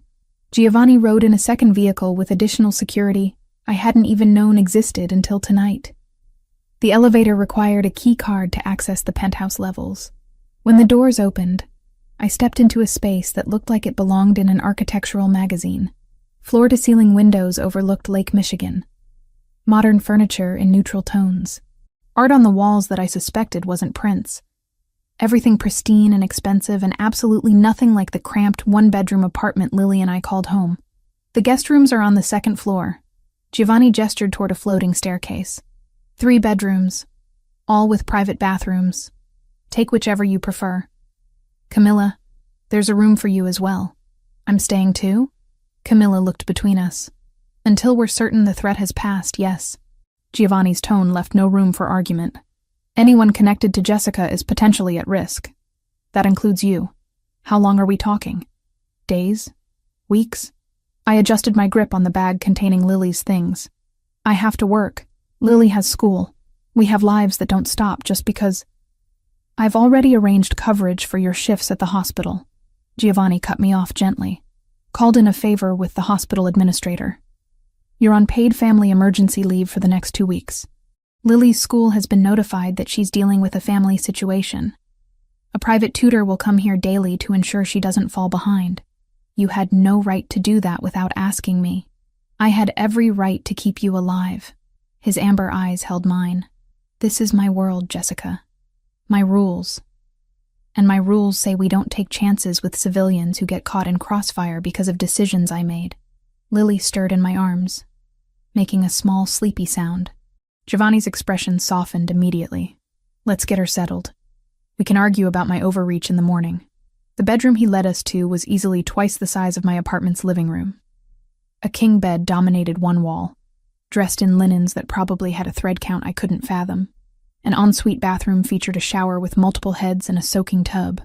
Giovanni rode in a second vehicle with additional security I hadn't even known existed until tonight. The elevator required a key card to access the penthouse levels. When the doors opened, I stepped into a space that looked like it belonged in an architectural magazine. Floor-to-ceiling windows overlooked Lake Michigan. Modern furniture in neutral tones. Art on the walls that I suspected wasn't prints. Everything pristine and expensive and absolutely nothing like the cramped one-bedroom apartment Lily and I called home. "The guest rooms are on the 2nd floor." Giovanni gestured toward a floating staircase. 3 bedrooms, all with private bathrooms. Take whichever you prefer. "Camilla, there's a room for you as well." "I'm staying too?" Camilla looked between us. "Until we're certain the threat has passed, yes." Giovanni's tone left no room for argument. "Anyone connected to Jessica is potentially at risk. That includes you. How long are we talking? Days? Weeks?" I adjusted my grip on the bag containing Lily's things. "I have to work. Lily has school. We have lives that don't stop just because—" "I've already arranged coverage for your shifts at the hospital." Giovanni cut me off gently. "Called in a favor with the hospital administrator. You're on paid family emergency leave for the next 2 weeks. Lily's school has been notified that she's dealing with a family situation. A private tutor will come here daily to ensure she doesn't fall behind. You had no right to do that without asking me." I had every right to keep you alive. His amber eyes held mine. This is my world, Jessica. My rules. And my rules say we don't take chances with civilians who get caught in crossfire because of decisions I made. Lily stirred in my arms, making a small, sleepy sound. Giovanni's expression softened immediately. Let's get her settled. We can argue about my overreach in the morning. The bedroom he led us to was easily twice the size of my apartment's living room. A king bed dominated one wall, dressed in linens that probably had a thread count I couldn't fathom. An ensuite bathroom featured a shower with multiple heads and a soaking tub.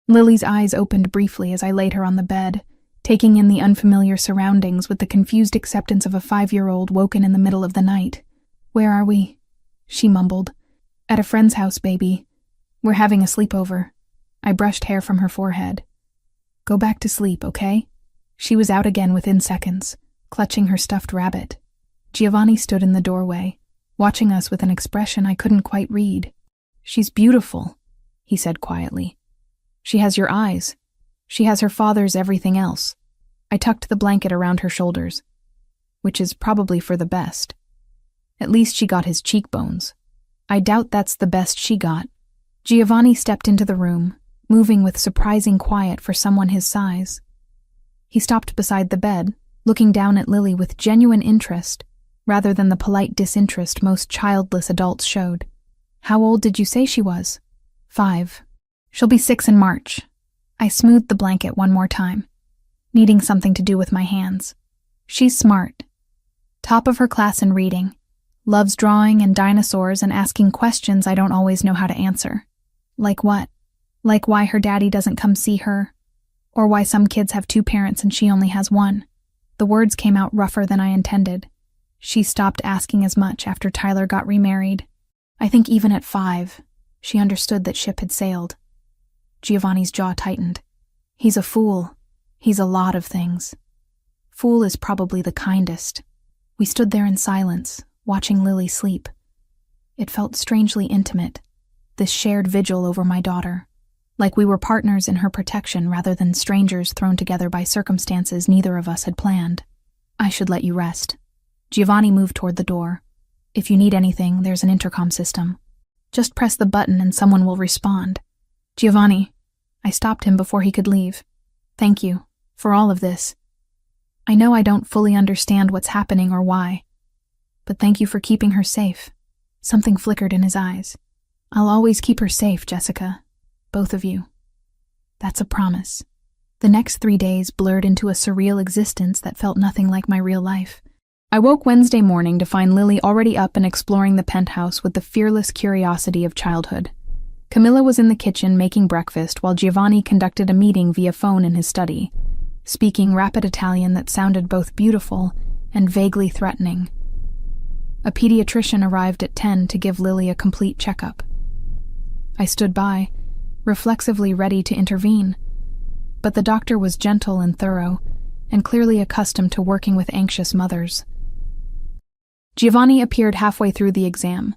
Lily's eyes opened briefly as I laid her on the bed, taking in the unfamiliar surroundings with the confused acceptance of a 5-year-old woken in the middle of the night. Where are we? She mumbled. At a friend's house, baby. We're having a sleepover. I brushed hair from her forehead. Go back to sleep, okay? She was out again within seconds, clutching her stuffed rabbit. Giovanni stood in the doorway, watching us with an expression I couldn't quite read. She's beautiful, he said quietly. She has your eyes. She has her father's everything else. I tucked the blanket around her shoulders, which is probably for the best. At least she got his cheekbones. I doubt that's the best she got. Giovanni stepped into the room, moving with surprising quiet for someone his size. He stopped beside the bed, looking down at Lily with genuine interest, rather than the polite disinterest most childless adults showed. How old did you say she was? 5. She'll be 6 in March. I smoothed the blanket one more time, needing something to do with my hands. She's smart. Top of her class in reading. Loves drawing and dinosaurs and asking questions I don't always know how to answer. Like what? Like why her daddy doesn't come see her? Or why some kids have 2 parents and she only has 1. The words came out rougher than I intended. She stopped asking as much after Tyler got remarried. I think even at 5, she understood that ship had sailed. Giovanni's jaw tightened. He's a fool. He's a lot of things. Fool is probably the kindest. We stood there in silence, watching Lily sleep. It felt strangely intimate, this shared vigil over my daughter, like we were partners in her protection rather than strangers thrown together by circumstances neither of us had planned. I should let you rest. Giovanni moved toward the door. If you need anything, there's an intercom system. Just press the button and someone will respond. Giovanni, I stopped him before he could leave. Thank you for all of this. I know I don't fully understand what's happening or why, but thank you for keeping her safe. Something flickered in his eyes. I'll always keep her safe, Jessica. Both of you. That's a promise. The next 3 days blurred into a surreal existence that felt nothing like my real life. I woke Wednesday morning to find Lily already up and exploring the penthouse with the fearless curiosity of childhood. Camilla was in the kitchen making breakfast while Giovanni conducted a meeting via phone in his study, speaking rapid Italian that sounded both beautiful and vaguely threatening. A pediatrician arrived at 10 to give Lily a complete checkup. I stood by, reflexively ready to intervene, but the doctor was gentle and thorough, and clearly accustomed to working with anxious mothers. Giovanni appeared halfway through the exam,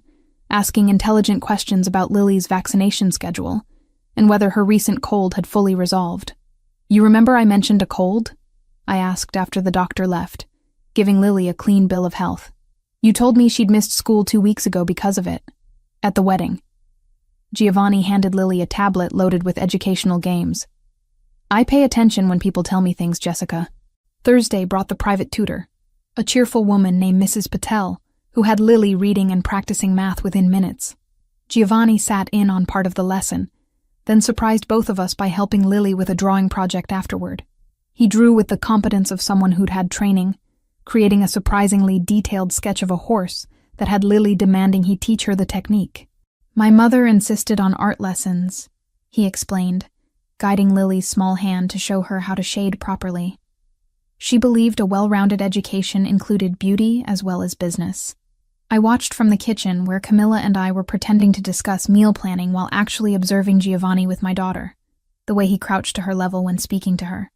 asking intelligent questions about Lily's vaccination schedule and whether her recent cold had fully resolved. You remember I mentioned a cold? I asked after the doctor left, giving Lily a clean bill of health. You told me she'd missed school 2 weeks ago because of it. At the wedding. Giovanni handed Lily a tablet loaded with educational games. I pay attention when people tell me things, Jessica. Thursday brought the private tutor, a cheerful woman named Mrs. Patel, who had Lily reading and practicing math within minutes. Giovanni sat in on part of the lesson, then surprised both of us by helping Lily with a drawing project afterward. He drew with the competence of someone who'd had training, creating a surprisingly detailed sketch of a horse that had Lily demanding he teach her the technique. My mother insisted on art lessons, he explained, guiding Lily's small hand to show her how to shade properly. She believed a well-rounded education included beauty as well as business. I watched from the kitchen where Camilla and I were pretending to discuss meal planning while actually observing Giovanni with my daughter, the way he crouched to her level when speaking to her,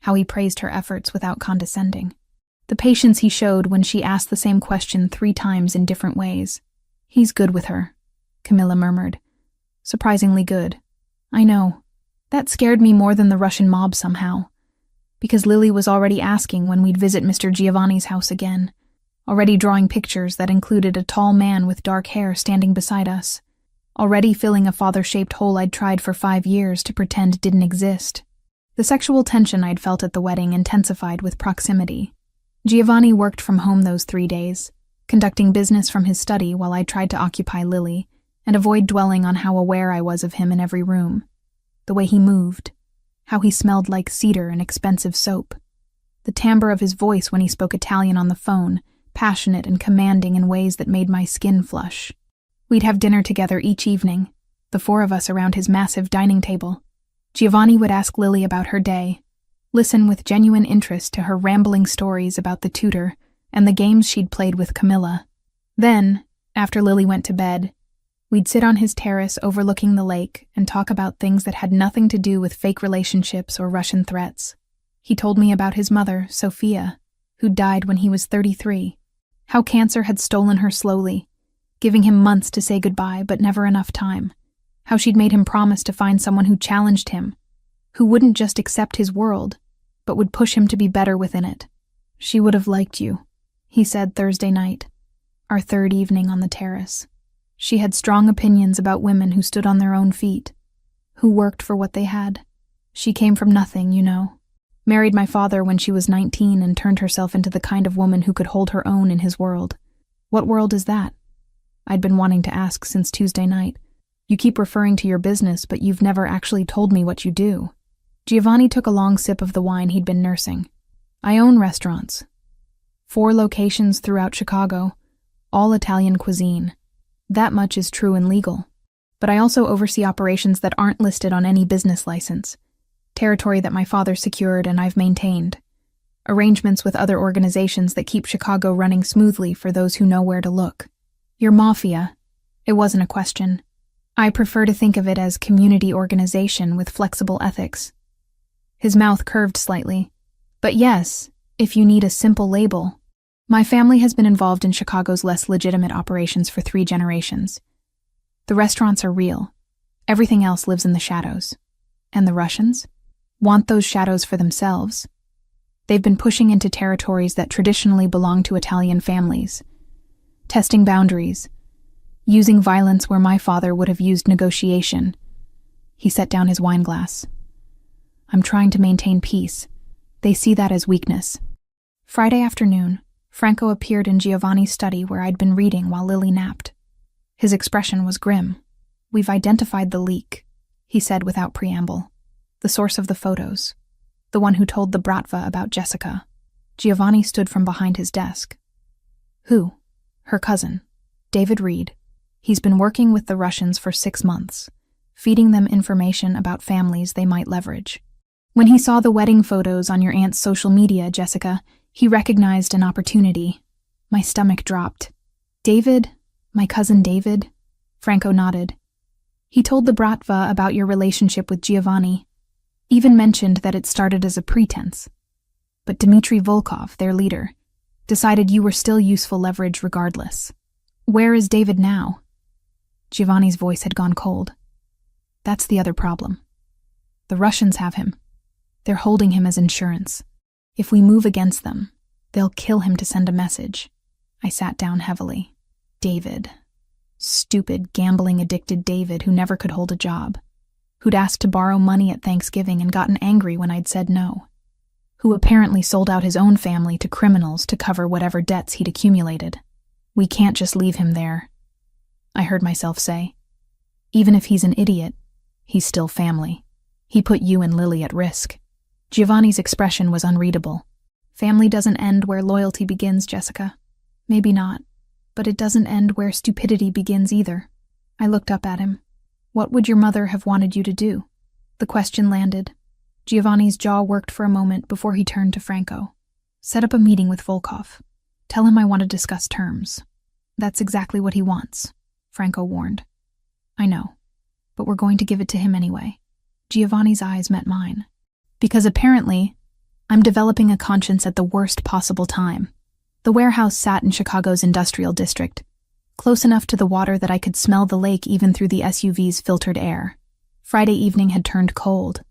how he praised her efforts without condescending, the patience he showed when she asked the same question 3 times in different ways. He's good with her, Camilla murmured. Surprisingly good. I know. That scared me more than the Russian mob somehow. because Lily was already asking when we'd visit Mr. Giovanni's house again, already drawing pictures that included a tall man with dark hair standing beside us, already filling a father-shaped hole I'd tried for 5 years to pretend didn't exist. The sexual tension I'd felt at the wedding intensified with proximity. Giovanni worked from home those 3 days, conducting business from his study while I tried to occupy Lily and avoid dwelling on how aware I was of him in every room. The way he moved, how he smelled like cedar and expensive soap. The timbre of his voice when he spoke Italian on the phone, passionate and commanding in ways that made my skin flush. We'd have dinner together each evening, the 4 of us around his massive dining table. Giovanni would ask Lily about her day, listen with genuine interest to her rambling stories about the tutor and the games she'd played with Camilla. Then, after Lily went to bed, we'd sit on his terrace overlooking the lake and talk about things that had nothing to do with fake relationships or Russian threats. He told me about his mother, Sophia, who died when he was 33, how cancer had stolen her slowly, giving him months to say goodbye but never enough time, how she'd made him promise to find someone who challenged him, who wouldn't just accept his world, but would push him to be better within it. "She would have liked you," he said Thursday night, our 3rd evening on the terrace. "She had strong opinions about women who stood on their own feet, who worked for what they had. She came from nothing, you know. Married my father when she was 19 and turned herself into the kind of woman who could hold her own in his world." "What world is that?" I'd been wanting to ask since Tuesday night. "You keep referring to your business, but you've never actually told me what you do." Giovanni took a long sip of the wine he'd been nursing. "I own restaurants. 4 locations throughout Chicago, all Italian cuisine. That much is true and legal. But I also oversee operations that aren't listed on any business license, territory that my father secured and I've maintained, arrangements with other organizations that keep Chicago running smoothly for those who know where to look. Your Mafia, it wasn't a question. I prefer to think of it as community organization with flexible ethics." His mouth curved slightly. "But yes, if you need a simple label. My family has been involved in Chicago's less legitimate operations for 3 generations. The restaurants are real. Everything else lives in the shadows. And the Russians want those shadows for themselves. They've been pushing into territories that traditionally belong to Italian families, testing boundaries, using violence where my father would have used negotiation." He set down his wine glass. "I'm trying to maintain peace. They see that as weakness." Friday afternoon, Franco appeared in Giovanni's study where I'd been reading while Lily napped. His expression was grim. "We've identified the leak," he said without preamble. "The source of the photos. The one who told the Bratva about Jessica." Giovanni stood from behind his desk. "Who?" "Her cousin, David Reed. He's been working with the Russians for 6 months, feeding them information about families they might leverage. When he saw the wedding photos on your aunt's social media, Jessica, he recognized an opportunity." My stomach dropped. "David? My cousin David?" Franco nodded. "He told the Bratva about your relationship with Giovanni, even mentioned that it started as a pretense. But Dmitry Volkov, their leader, decided you were still useful leverage regardless. Where is David now?" Giovanni's voice had gone cold. "That's the other problem. The Russians have him. They're holding him as insurance. If we move against them, they'll kill him to send a message." I sat down heavily. David. Stupid, gambling-addicted David who never could hold a job. Who'd asked to borrow money at Thanksgiving and gotten angry when I'd said no. Who apparently sold out his own family to criminals to cover whatever debts he'd accumulated. "We can't just leave him there," I heard myself say. "Even if he's an idiot, he's still family. He put you and Lily at risk." Giovanni's expression was unreadable. "Family doesn't end where loyalty begins, Jessica. Maybe not, but it doesn't end where stupidity begins either." I looked up at him. "What would your mother have wanted you to do?" The question landed. Giovanni's jaw worked for a moment before he turned to Franco. "Set up a meeting with Volkov. Tell him I want to discuss terms." "That's exactly what he wants," Franco warned. "I know, but we're going to give it to him anyway." Giovanni's eyes met mine. "Because apparently, I'm developing a conscience at the worst possible time." The warehouse sat in Chicago's industrial district, close enough to the water that I could smell the lake even through the SUV's filtered air. Friday evening had turned cold.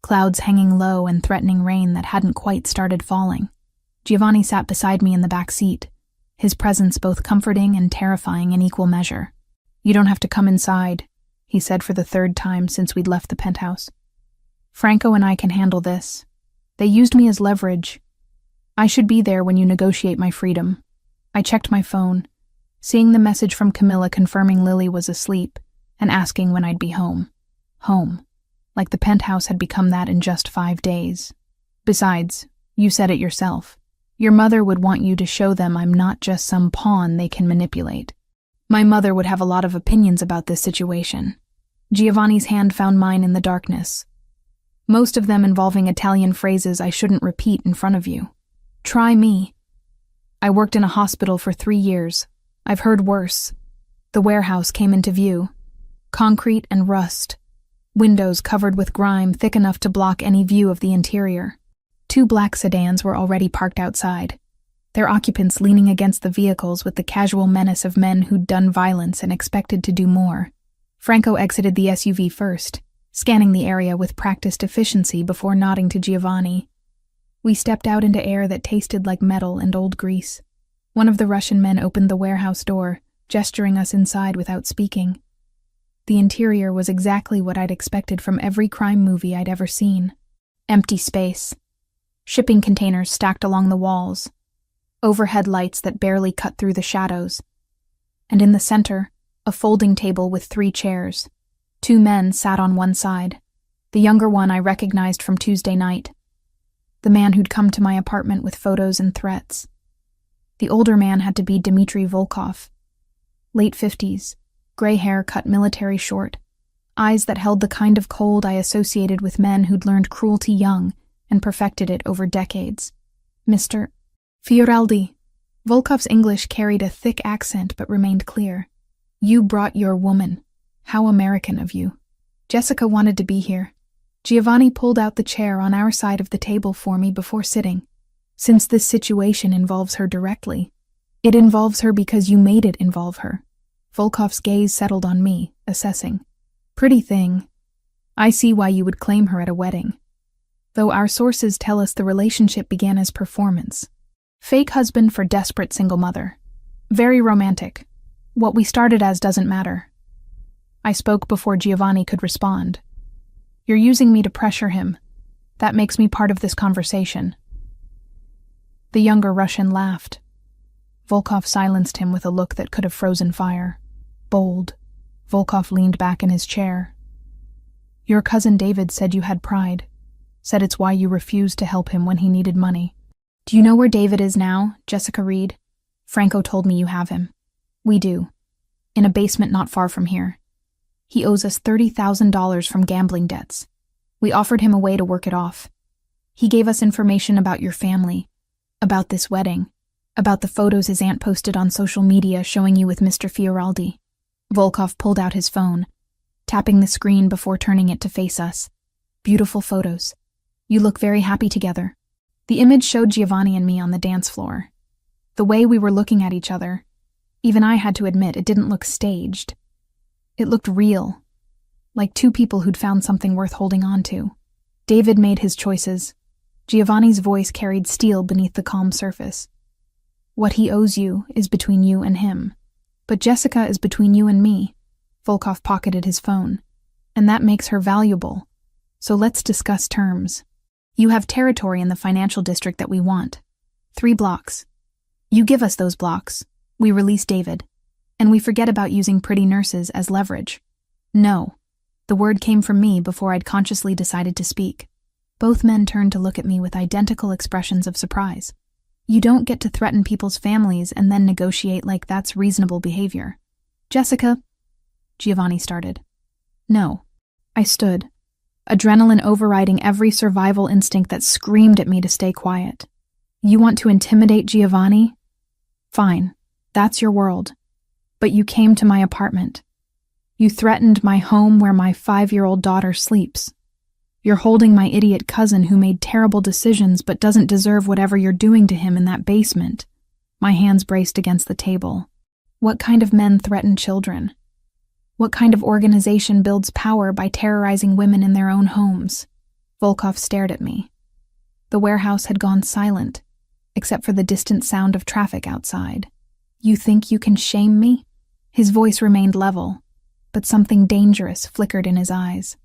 clouds hanging low and threatening rain that hadn't quite started falling. Giovanni sat beside me in the back seat, his presence both comforting and terrifying in equal measure. "You don't have to come inside," he said for the third time since we'd left the penthouse. "Franco and I can handle this. They used me as leverage. I should be there when you negotiate my freedom." I checked my phone, seeing the message from Camilla confirming Lily was asleep and asking when I'd be home. Home. Like the penthouse had become that in just 5 days. Besides, you said it yourself. Your mother would want you to show them I'm not just some pawn they can manipulate. My mother would have a lot of opinions about this situation. Giovanni's hand found mine in the darkness, most of them involving Italian phrases I shouldn't repeat in front of you. Try me. I worked in a hospital for 3 years. I've heard worse. The warehouse came into view. Concrete and rust. Windows covered with grime thick enough to block any view of the interior. 2 black sedans were already parked outside, their occupants leaning against the vehicles with the casual menace of men who'd done violence and expected to do more. Franco exited the SUV first, scanning the area with practiced efficiency before nodding to Giovanni. We stepped out into air that tasted like metal and old grease. One of the Russian men opened the warehouse door, gesturing us inside without speaking. The interior was exactly what I'd expected from every crime movie I'd ever seen. Empty space. Shipping containers stacked along the walls. Overhead lights that barely cut through the shadows. And in the center, a folding table with 3 chairs. 2 men sat on one side. The younger one I recognized from Tuesday night. The man who'd come to my apartment with photos and threats. The older man had to be Dmitry Volkov. Late 50s, gray hair cut military short, eyes that held the kind of cold I associated with men who'd learned cruelty young and perfected it over decades. Mr. Fioraldi. Volkov's English carried a thick accent but remained clear. "You brought your woman. How American of you. Jessica wanted to be here." Giovanni pulled out the chair on our side of the table for me before sitting. "Since this situation involves her directly, it involves her because you made it involve her." Volkov's gaze settled on me, assessing. "Pretty thing. I see why you would claim her at a wedding. Though our sources tell us the relationship began as performance. Fake husband for desperate single mother. Very romantic. What we started as doesn't matter." I spoke before Giovanni could respond. "You're using me to pressure him. That makes me part of this conversation." The younger Russian laughed. Volkov silenced him with a look that could have frozen fire. Bold. Volkov leaned back in his chair. "Your cousin David said you had pride. Said it's why you refused to help him when he needed money. Do you know where David is now, Jessica Reed? Franco told me you have him. We do. In a basement not far from here. He owes us $30,000 from gambling debts. We offered him a way to work it off. He gave us information about your family, about this wedding, about the photos his aunt posted on social media showing you with Mr. Fioraldi." Volkov pulled out his phone, tapping the screen before turning it to face us. "Beautiful photos. You look very happy together." The image showed Giovanni and me on the dance floor. The way we were looking at each other, even I had to admit it didn't look staged. It looked real, like 2 people who'd found something worth holding on to. David made his choices. Giovanni's voice carried steel beneath the calm surface. "What he owes you is between you and him. But Jessica is between you and me." Volkov pocketed his phone. "And that makes her valuable. So let's discuss terms. You have territory in the financial district that we want. 3 blocks. You give us those blocks. We release David. And we forget about using pretty nurses as leverage." "No." The word came from me before I'd consciously decided to speak. Both men turned to look at me with identical expressions of surprise. "You don't get to threaten people's families and then negotiate like that's reasonable behavior." "Jessica," Giovanni started. "No." I stood, adrenaline overriding every survival instinct that screamed at me to stay quiet. "You want to intimidate Giovanni? Fine, that's your world. But you came to my apartment. You threatened my home where my 5-year-old daughter sleeps. You're holding my idiot cousin who made terrible decisions but doesn't deserve whatever you're doing to him in that basement." My hands braced against the table. What kind of men threaten children? What kind of organization builds power by terrorizing women in their own homes? Volkov stared at me. The warehouse had gone silent, except for the distant sound of traffic outside. You think you can shame me? His voice remained level, but something dangerous flickered in his eyes.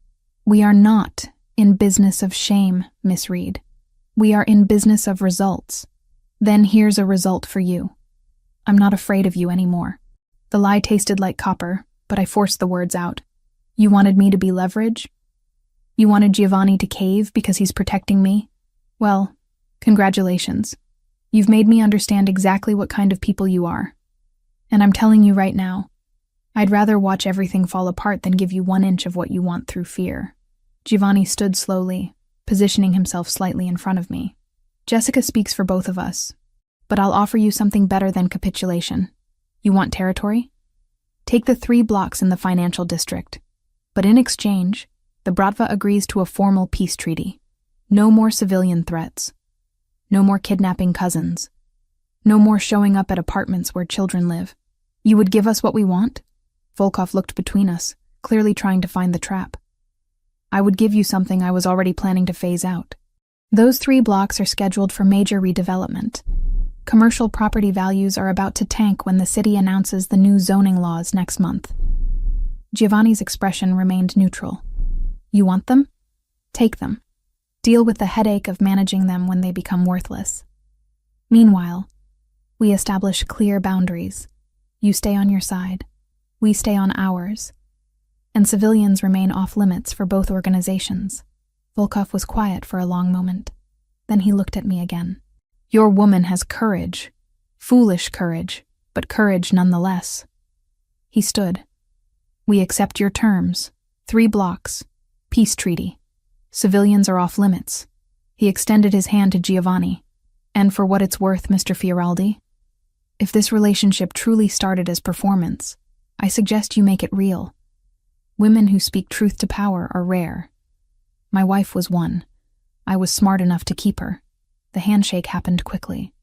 We are not in business of shame, Miss Reed. We are in business of results. Then here's a result for you. I'm not afraid of you anymore. The lie tasted like copper, but I forced the words out. You wanted me to be leverage? You wanted Giovanni to cave because he's protecting me? Well, congratulations. You've made me understand exactly what kind of people you are. And I'm telling you right now, I'd rather watch everything fall apart than give you 1 inch of what you want through fear. Giovanni stood slowly, positioning himself slightly in front of me. Jessica speaks for both of us, but I'll offer you something better than capitulation. You want territory? Take the 3 blocks in the financial district. But in exchange, the Bratva agrees to a formal peace treaty. No more civilian threats. No more kidnapping cousins. No more showing up at apartments where children live. You would give us what we want? Volkov looked between us, clearly trying to find the trap. I would give you something I was already planning to phase out. Those 3 blocks are scheduled for major redevelopment. Commercial property values are about to tank when the city announces the new zoning laws next month. Giovanni's expression remained neutral. You want them? Take them. Deal with the headache of managing them when they become worthless. Meanwhile, we establish clear boundaries. You stay on your side. We stay on ours. And civilians remain off-limits for both organizations. Volkov was quiet for a long moment. Then he looked at me again. Your woman has courage. Foolish courage, but courage nonetheless. He stood. We accept your terms. 3 blocks. Peace treaty. Civilians are off-limits. He extended his hand to Giovanni. And for what it's worth, Mr. Fioraldi, if this relationship truly started as performance, I suggest you make it real. Women who speak truth to power are rare. My wife was one. I was smart enough to keep her. The handshake happened quickly.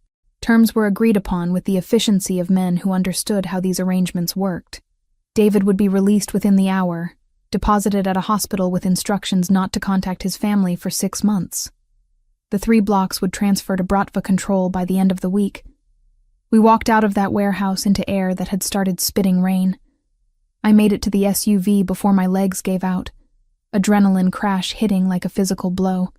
Terms were agreed upon with the efficiency of men who understood how these arrangements worked. David would be released within the hour, deposited at a hospital with instructions not to contact his family for 6 months. The 3 blocks would transfer to Bratva control by the end of the week. We walked out of that warehouse into air that had started spitting rain. I made it to the SUV before my legs gave out, adrenaline crash hitting like a physical blow.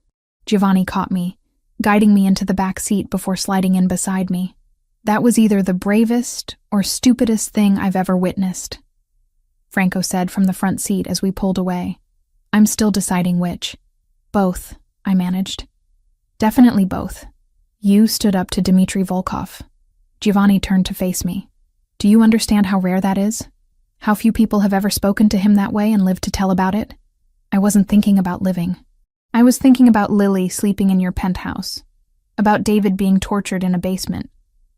Giovanni caught me, guiding me into the back seat before sliding in beside me. That was either the bravest or stupidest thing I've ever witnessed, Franco said from the front seat as we pulled away. I'm still deciding which. Both, I managed. Definitely both. You stood up to Dmitry Volkov. Giovanni turned to face me. Do you understand how rare that is? How few people have ever spoken to him that way and lived to tell about it? I wasn't thinking about living. I was thinking about Lily sleeping in your penthouse, about David being tortured in a basement,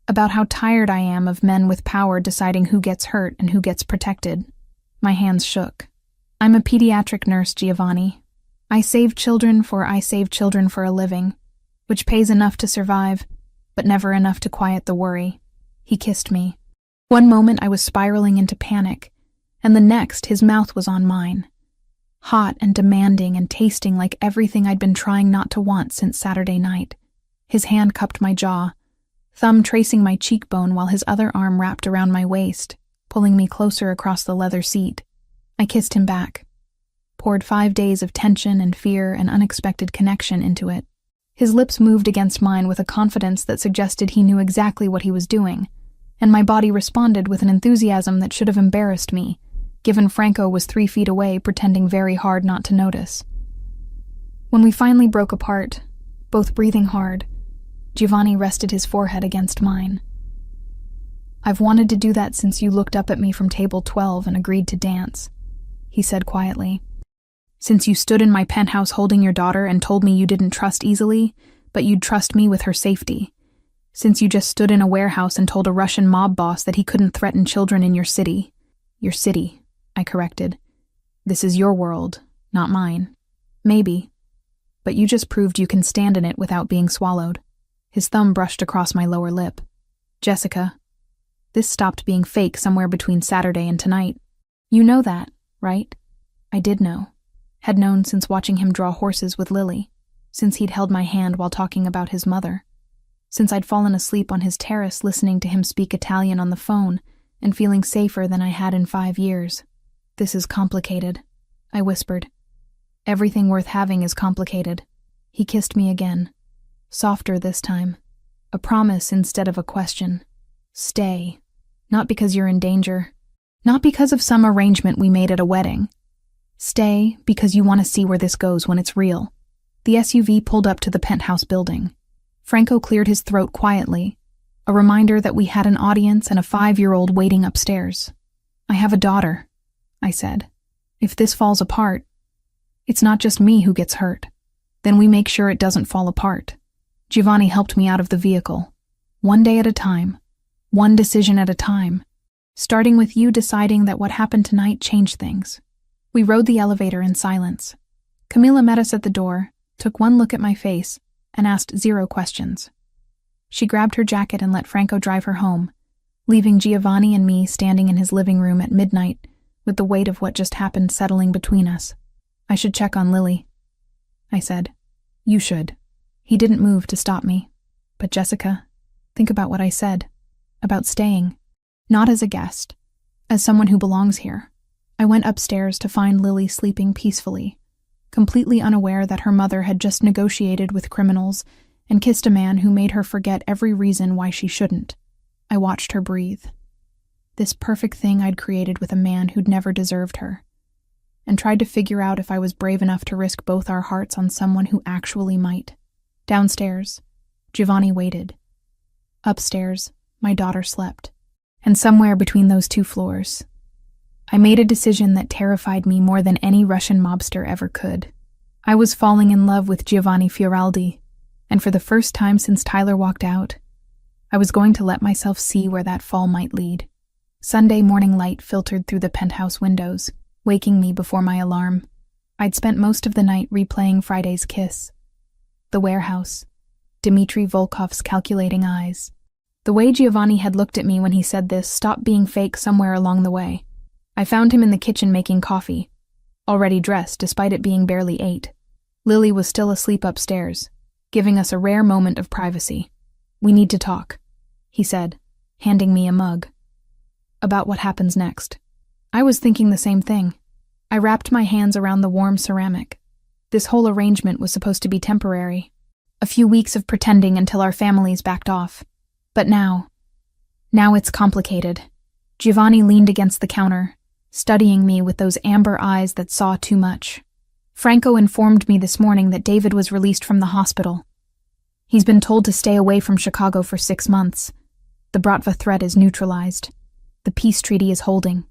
about how tired I am of men with power deciding who gets hurt and who gets protected. My hands shook. I'm a pediatric nurse, Giovanni. I save children for a living, which pays enough to survive, but never enough to quiet the worry. He kissed me. One moment I was spiraling into panic, and the next his mouth was on mine. Hot and demanding and tasting like everything I'd been trying not to want since Saturday night. His hand cupped my jaw, thumb tracing my cheekbone while his other arm wrapped around my waist, pulling me closer across the leather seat. I kissed him back, poured 5 days of tension and fear and unexpected connection into it. His lips moved against mine with a confidence that suggested he knew exactly what he was doing, and my body responded with an enthusiasm that should have embarrassed me, given Franco was 3 feet away pretending very hard not to notice. When we finally broke apart, both breathing hard, Giovanni rested his forehead against mine. I've wanted to do that since you looked up at me from table 12 and agreed to dance, he said quietly. Since you stood in my penthouse holding your daughter and told me you didn't trust easily, but you'd trust me with her safety. Since you just stood in a warehouse and told a Russian mob boss that he couldn't threaten children in your city. Your city, I corrected. This is your world, not mine. Maybe. But you just proved you can stand in it without being swallowed. His thumb brushed across my lower lip. Jessica, this stopped being fake somewhere between Saturday and tonight. You know that, right? I did know. Had known since watching him draw horses with Lily, since he'd held my hand while talking about his mother, since I'd fallen asleep on his terrace listening to him speak Italian on the phone and feeling safer than I had in 5 years. "This is complicated," I whispered. "Everything worth having is complicated." He kissed me again, softer this time, a promise instead of a question. "Stay. Not because you're in danger. Not because of some arrangement we made at a wedding. Stay because you want to see where this goes when it's real." The SUV pulled up to the penthouse building. Franco cleared his throat quietly, a reminder that we had an audience and a 5-year-old waiting upstairs. "I have a daughter," I said. "If this falls apart, it's not just me who gets hurt. Then we make sure it doesn't fall apart." Giovanni helped me out of the vehicle. "One day at a time. One decision at a time. Starting with you deciding that what happened tonight changed things." We rode the elevator in silence. Camilla met us at the door, took one look at my face, and asked 0 questions. She grabbed her jacket and let Franco drive her home, leaving Giovanni and me standing in his living room at midnight with the weight of what just happened settling between us. "I should check on Lily," I said. "You should." He didn't move to stop me. "But Jessica, think about what I said. About staying. Not as a guest. As someone who belongs here." I went upstairs to find Lily sleeping peacefully, completely unaware that her mother had just negotiated with criminals and kissed a man who made her forget every reason why she shouldn't. I watched her breathe. This perfect thing I'd created with a man who'd never deserved her, and tried to figure out if I was brave enough to risk both our hearts on someone who actually might. Downstairs, Giovanni waited. Upstairs, my daughter slept. And somewhere between those 2 floors, I made a decision that terrified me more than any Russian mobster ever could. I was falling in love with Giovanni Fioraldi, and for the first time since Tyler walked out, I was going to let myself see where that fall might lead. Sunday morning light filtered through the penthouse windows, waking me before my alarm. I'd spent most of the night replaying Friday's kiss. The warehouse. Dmitry Volkov's calculating eyes. The way Giovanni had looked at me when he said this stopped being fake somewhere along the way. I found him in the kitchen making coffee, already dressed despite it being barely 8. Lily was still asleep upstairs, giving us a rare moment of privacy. "We need to talk," he said, handing me a mug. "About what happens next." I was thinking the same thing. I wrapped my hands around the warm ceramic. This whole arrangement was supposed to be temporary. A few weeks of pretending until our families backed off. But now it's complicated. Giovanni leaned against the counter, studying me with those amber eyes that saw too much. "Franco informed me this morning that David was released from the hospital. He's been told to stay away from Chicago for 6 months. The Bratva threat is neutralized. The peace treaty is holding,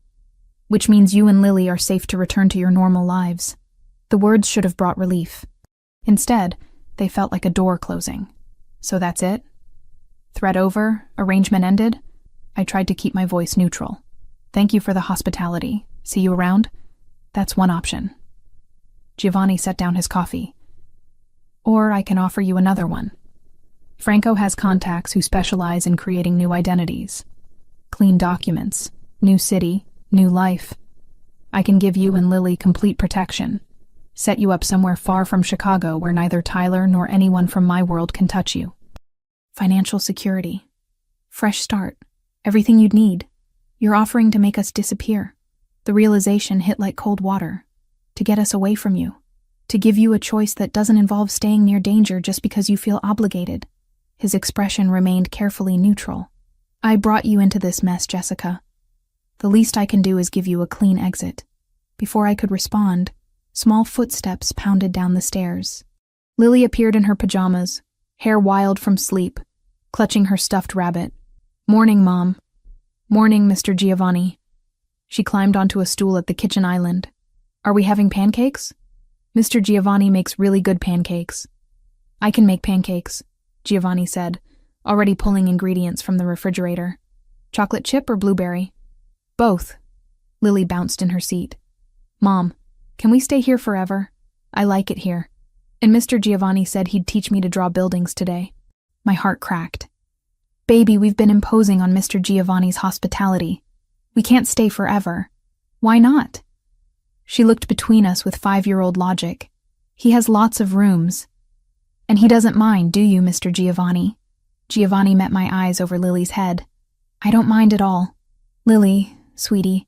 which means you and Lily are safe to return to your normal lives." The words should have brought relief. Instead, they felt like a door closing. "So that's it? Threat over? Arrangement ended?" I tried to keep my voice neutral. "Thank you for the hospitality. See you around?" "That's one option." Giovanni set down his coffee. "Or I can offer you another one. Franco has contacts who specialize in creating new identities. Clean documents, new city, new life. I can give you and Lily complete protection. Set you up somewhere far from Chicago where neither Tyler nor anyone from my world can touch you. Financial security. Fresh start. Everything you'd need. You're offering to make us disappear." The realization hit like cold water. To get us away from you. To give you a choice that doesn't involve staying near danger just because you feel obligated. His expression remained carefully neutral. "I brought you into this mess, Jessica. The least I can do is give you a clean exit." Before I could respond, small footsteps pounded down the stairs. Lily appeared in her pajamas, hair wild from sleep, clutching her stuffed rabbit. "Morning, Mom." "Morning, Mr. Giovanni." She climbed onto a stool at the kitchen island. "Are we having pancakes?" "Mr. Giovanni makes really good pancakes." "I can make pancakes," Giovanni said, already pulling ingredients from the refrigerator. "Chocolate chip or blueberry?" "Both." Lily bounced in her seat. "Mom, can we stay here forever? I like it here. And Mr. Giovanni said he'd teach me to draw buildings today." My heart cracked. "Baby, we've been imposing on Mr. Giovanni's hospitality. We can't stay forever." "Why not?" She looked between us with 5-year-old logic. He has lots of rooms. And he doesn't mind, do you, Mr. Giovanni? Giovanni met my eyes over Lily's head. I don't mind at all. Lily, sweetie,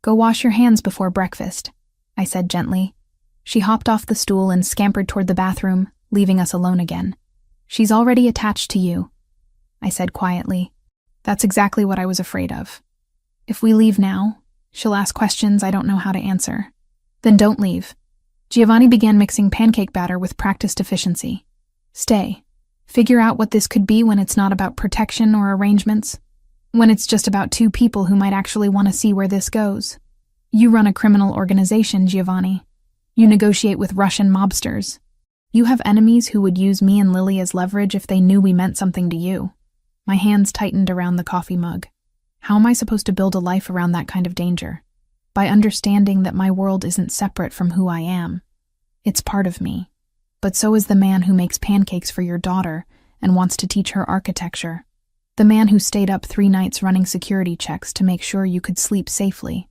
go wash your hands before breakfast, I said gently. She hopped off the stool and scampered toward the bathroom, leaving us alone again. She's already attached to you, I said quietly. That's exactly what I was afraid of. If we leave now, she'll ask questions I don't know how to answer. Then don't leave. Giovanni began mixing pancake batter with practiced efficiency. Stay. Figure out what this could be when it's not about protection or arrangements. When it's just about 2 people who might actually want to see where this goes. You run a criminal organization, Giovanni. You negotiate with Russian mobsters. You have enemies who would use me and Lily as leverage if they knew we meant something to you. My hands tightened around the coffee mug. How am I supposed to build a life around that kind of danger? By understanding that my world isn't separate from who I am. It's part of me. But so is the man who makes pancakes for your daughter and wants to teach her architecture. The man who stayed up 3 nights running security checks to make sure you could sleep safely.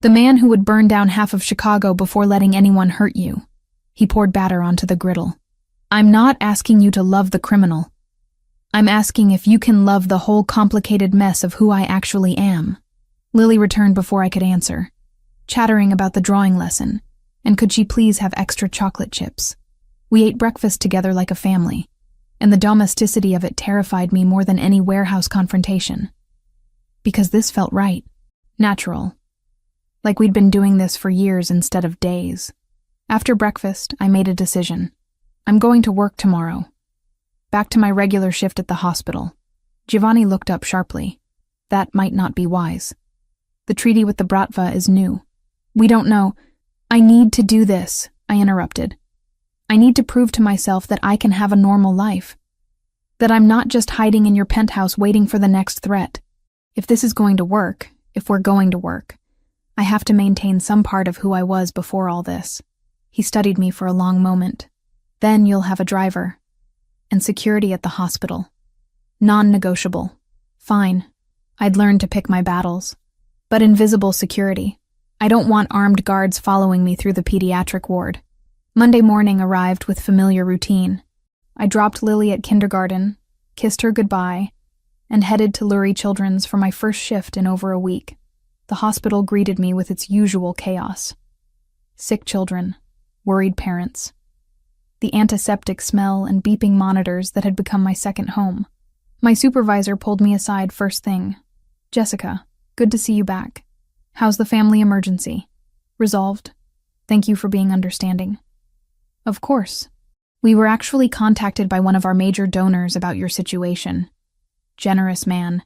The man who would burn down half of Chicago before letting anyone hurt you. He poured batter onto the griddle. I'm not asking you to love the criminal. I'm asking if you can love the whole complicated mess of who I actually am. Lily returned before I could answer, chattering about the drawing lesson, and could she please have extra chocolate chips. We ate breakfast together like a family, and the domesticity of it terrified me more than any warehouse confrontation. Because this felt right, natural. Like we'd been doing this for years instead of days. After breakfast, I made a decision. I'm going to work tomorrow. Back to my regular shift at the hospital. Giovanni looked up sharply. That might not be wise. The treaty with the Bratva is new. We don't know. I need to do this, I interrupted. I need to prove to myself that I can have a normal life. That I'm not just hiding in your penthouse waiting for the next threat. If this is going to work, if we're going to work, I have to maintain some part of who I was before all this. He studied me for a long moment. Then you'll have a driver. And security at the hospital. Non-negotiable. Fine. I'd learned to pick my battles. But invisible security. I don't want armed guards following me through the pediatric ward. Monday morning arrived with familiar routine. I dropped Lily at kindergarten, kissed her goodbye, and headed to Lurie Children's for my first shift in over a week. The hospital greeted me with its usual chaos. Sick children, worried parents. The antiseptic smell and beeping monitors that had become my second home. My supervisor pulled me aside first thing. Jessica, good to see you back. How's the family emergency? Resolved. Thank you for being understanding. Of course. We were actually contacted by one of our major donors about your situation. Generous man.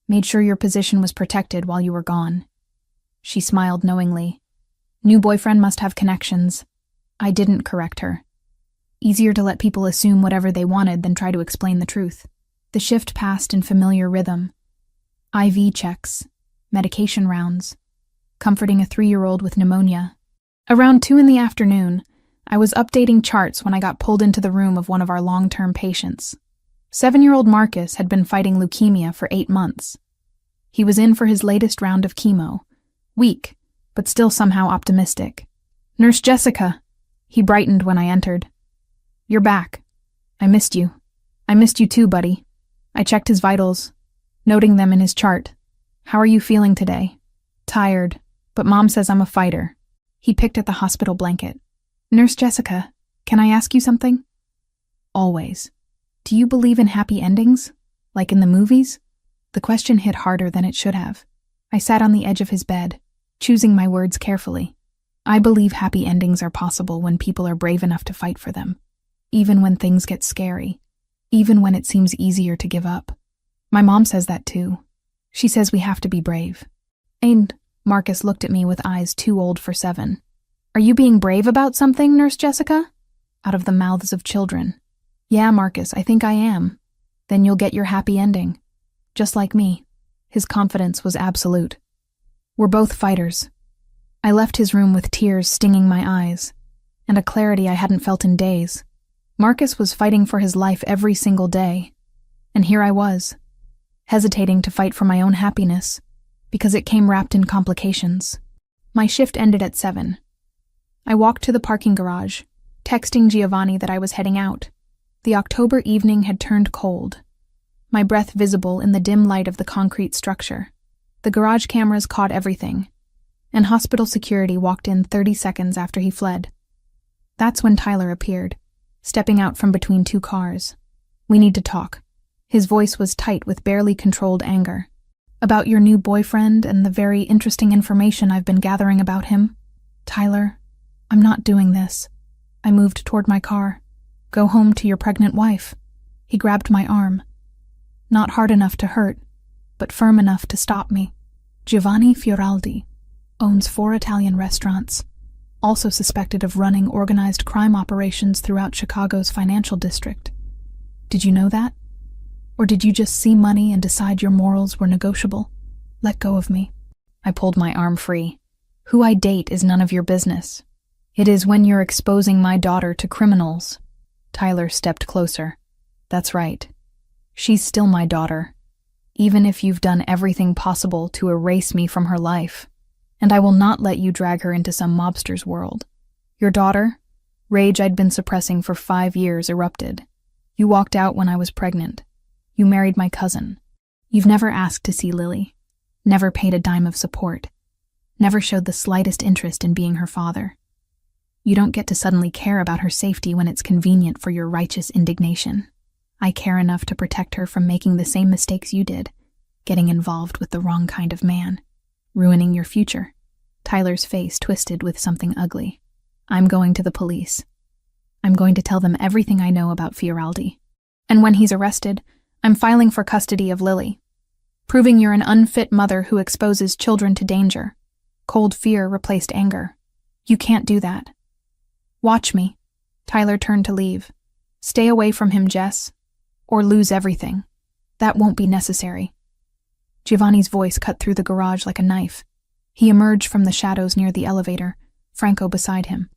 Made sure your position was protected while you were gone. She smiled knowingly. New boyfriend must have connections. I didn't correct her. Easier to let people assume whatever they wanted than try to explain the truth. The shift passed in familiar rhythm. IV checks, medication rounds, comforting a 3-year-old with pneumonia. Around 2 in the afternoon, I was updating charts when I got pulled into the room of one of our long-term patients. 7-year-old Marcus had been fighting leukemia for 8 months. He was in for his latest round of chemo. Weak, but still somehow optimistic. Nurse Jessica. He brightened when I entered. You're back. I missed you. I missed you too, buddy. I checked his vitals, noting them in his chart. How are you feeling today? Tired, but Mom says I'm a fighter. He picked at the hospital blanket. Nurse Jessica, can I ask you something? Always. Do you believe in happy endings? Like in the movies? The question hit harder than it should have. I sat on the edge of his bed, choosing my words carefully. I believe happy endings are possible when people are brave enough to fight for them. Even when things get scary. Even when it seems easier to give up. My mom says that too. She says we have to be brave. And Marcus looked at me with eyes too old for 7. Are you being brave about something, Nurse Jessica? Out of the mouths of children. Yeah, Marcus, I think I am. Then you'll get your happy ending. Just like me. His confidence was absolute. We're both fighters. I left his room with tears stinging my eyes, and a clarity I hadn't felt in days. Marcus was fighting for his life every single day, and here I was, hesitating to fight for my own happiness, because it came wrapped in complications. My shift ended at 7, I walked to the parking garage, texting Giovanni that I was heading out. The October evening had turned cold, my breath visible in the dim light of the concrete structure. The garage cameras caught everything, and hospital security walked in 30 seconds after he fled. That's when Tyler appeared, stepping out from between two cars. "We need to talk." His voice was tight with barely controlled anger. "About your new boyfriend and the very interesting information I've been gathering about him." "Tyler, I'm not doing this." I moved toward my car. "Go home to your pregnant wife." He grabbed my arm. Not hard enough to hurt, but firm enough to stop me. "Giovanni Fioraldi owns 4 Italian restaurants, also suspected of running organized crime operations throughout Chicago's financial district. Did you know that? Or did you just see money and decide your morals were negotiable? Let go of me." I pulled my arm free. "Who I date is none of your business. It is when you're exposing my daughter to criminals." Tyler stepped closer. "That's right. She's still my daughter, even if you've done everything possible to erase me from her life. And I will not let you drag her into some mobster's world. Your daughter, rage I'd been suppressing for 5 years, erupted. You walked out when I was pregnant. You married my cousin. You've never asked to see Lily, never paid a dime of support, never showed the slightest interest in being her father. You don't get to suddenly care about her safety when it's convenient for your righteous indignation. I care enough to protect her from making the same mistakes you did, getting involved with the wrong kind of man, ruining your future." Tyler's face twisted with something ugly. "I'm going to the police. I'm going to tell them everything I know about Fioraldi. And when he's arrested, I'm filing for custody of Lily, proving you're an unfit mother who exposes children to danger. Cold fear replaced anger. You can't do that. Watch me." Tyler turned to leave. "Stay away from him, Jess, or lose everything. That won't be necessary." Giovanni's voice cut through the garage like a knife. He emerged from the shadows near the elevator, Franco beside him.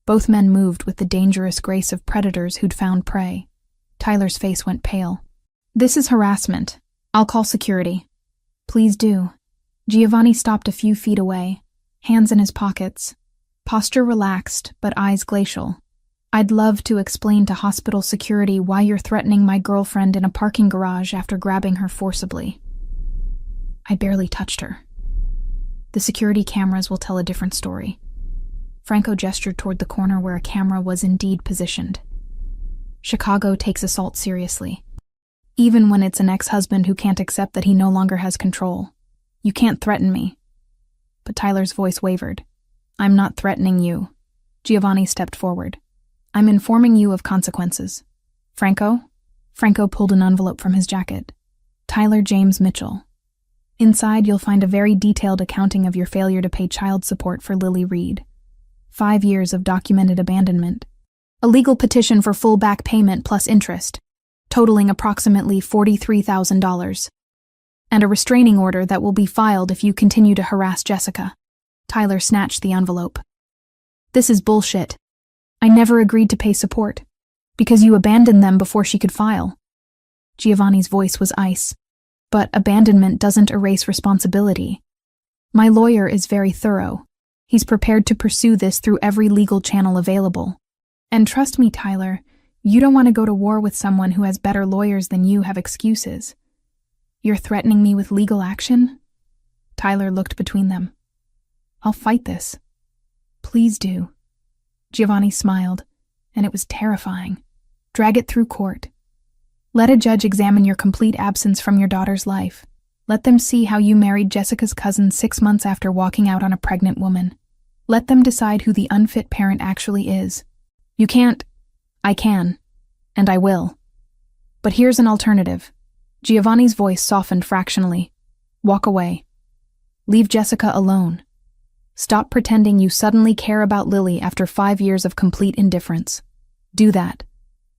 Both men moved with the dangerous grace of predators who'd found prey. Tyler's face went pale. "This is harassment. I'll call security." "Please do." Giovanni stopped a few feet away, hands in his pockets, posture relaxed but eyes glacial. "I'd love to explain to hospital security why you're threatening my girlfriend in a parking garage after grabbing her forcibly. I barely touched her. The security cameras will tell a different story." Franco gestured toward the corner where a camera was indeed positioned. "Chicago takes assault seriously, even when it's an ex-husband who can't accept that he no longer has control. You can't threaten me." But Tyler's voice wavered. "I'm not threatening you." Giovanni stepped forward. "I'm informing you of consequences." "Franco?" Franco pulled an envelope from his jacket. "Tyler James Mitchell. Inside, you'll find a very detailed accounting of your failure to pay child support for Lily Reed. 5 years of documented abandonment. A legal petition for full back payment plus interest, totaling approximately $43,000. And a restraining order that will be filed if you continue to harass Jessica." Tyler snatched the envelope. "This is bullshit. I never agreed to pay support, because you abandoned them before she could file." Giovanni's voice was ice. "But abandonment doesn't erase responsibility. My lawyer is very thorough. He's prepared to pursue this through every legal channel available. And trust me, Tyler, you don't want to go to war with someone who has better lawyers than you have excuses. You're threatening me with legal action?" Tyler looked between them. "I'll fight this." "Please do." Giovanni smiled, and it was terrifying. "Drag it through court. Let a judge examine your complete absence from your daughter's life. Let them see how you married Jessica's cousin 6 months after walking out on a pregnant woman. Let them decide who the unfit parent actually is. You can't. I can. And I will. But here's an alternative." Giovanni's voice softened fractionally. "Walk away. Leave Jessica alone. Stop pretending you suddenly care about Lily after 5 years of complete indifference. Do that,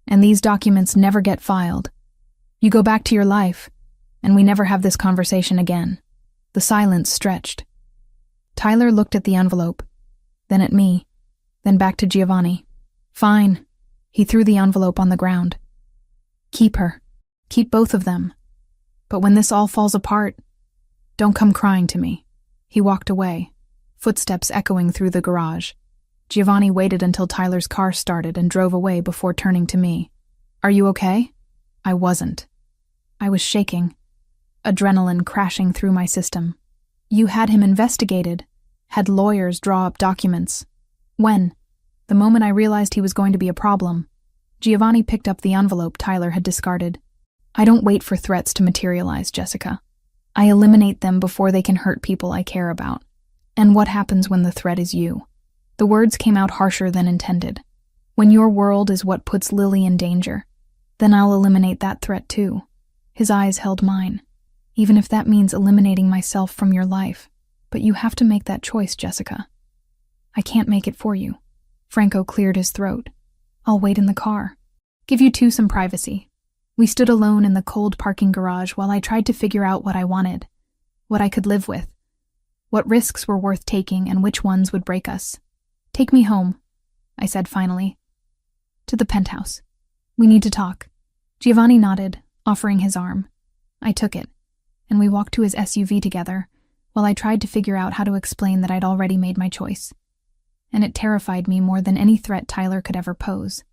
and these documents never get filed. You go back to your life, and we never have this conversation again." The silence stretched. Tyler looked at the envelope, then at me, then back to Giovanni. "Fine." He threw the envelope on the ground. "Keep her. Keep both of them. But when this all falls apart, don't come crying to me." He walked away, footsteps echoing through the garage. Giovanni waited until Tyler's car started and drove away before turning to me. "Are you okay?" I wasn't. I was shaking, adrenaline crashing through my system. "You had him investigated, had lawyers draw up documents. When?" The moment I realized he was going to be a problem. Giovanni picked up the envelope Tyler had discarded. "I don't wait for threats to materialize, Jessica. I eliminate them before they can hurt people I care about. And what happens when the threat is you?" The words came out harsher than intended. "When your world is what puts Lily in danger, then I'll eliminate that threat too." His eyes held mine. "Even if that means eliminating myself from your life. But you have to make that choice, Jessica." "I can't make it for you." Franco cleared his throat. "I'll wait in the car. Give you two some privacy." We stood alone in the cold parking garage while I tried to figure out what I wanted, what I could live with, what risks were worth taking and which ones would break us. "Take me home," I said finally. "To the penthouse. We need to talk." Giovanni nodded, offering his arm. I took it, and we walked to his SUV together, while I tried to figure out how to explain that I'd already made my choice. And it terrified me more than any threat Tyler could ever pose.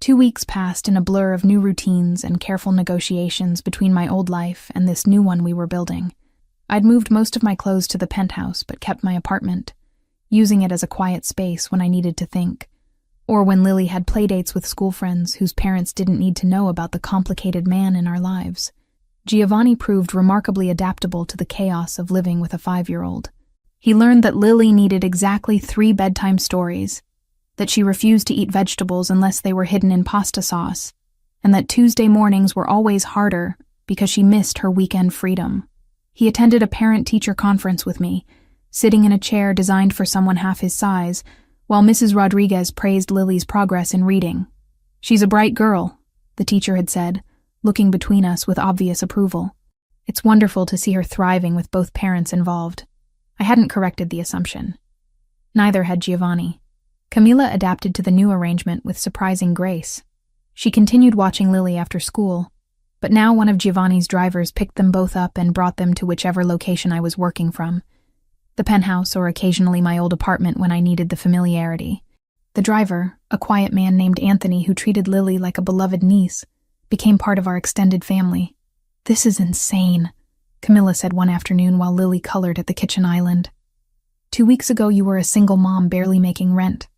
2 weeks passed in a blur of new routines and careful negotiations between my old life and this new one we were building. I'd moved most of my clothes to the penthouse but kept my apartment, using it as a quiet space when I needed to think, or when Lily had playdates with school friends whose parents didn't need to know about the complicated man in our lives. Giovanni proved remarkably adaptable to the chaos of living with a 5-year-old. He learned that Lily needed exactly 3 bedtime stories, that she refused to eat vegetables unless they were hidden in pasta sauce, and that Tuesday mornings were always harder because she missed her weekend freedom. He attended a parent-teacher conference with me, sitting in a chair designed for someone half his size, while Mrs. Rodriguez praised Lily's progress in reading. "She's a bright girl," the teacher had said, looking between us with obvious approval. "It's wonderful to see her thriving with both parents involved." I hadn't corrected the assumption. Neither had Giovanni. Camila adapted to the new arrangement with surprising grace. She continued watching Lily after school, but now one of Giovanni's drivers picked them both up and brought them to whichever location I was working from. The penthouse or occasionally my old apartment when I needed the familiarity. The driver, a quiet man named Anthony who treated Lily like a beloved niece, became part of our extended family. "This is insane," Camilla said one afternoon while Lily colored at the kitchen island. 2 weeks ago you were a single mom barely making rent.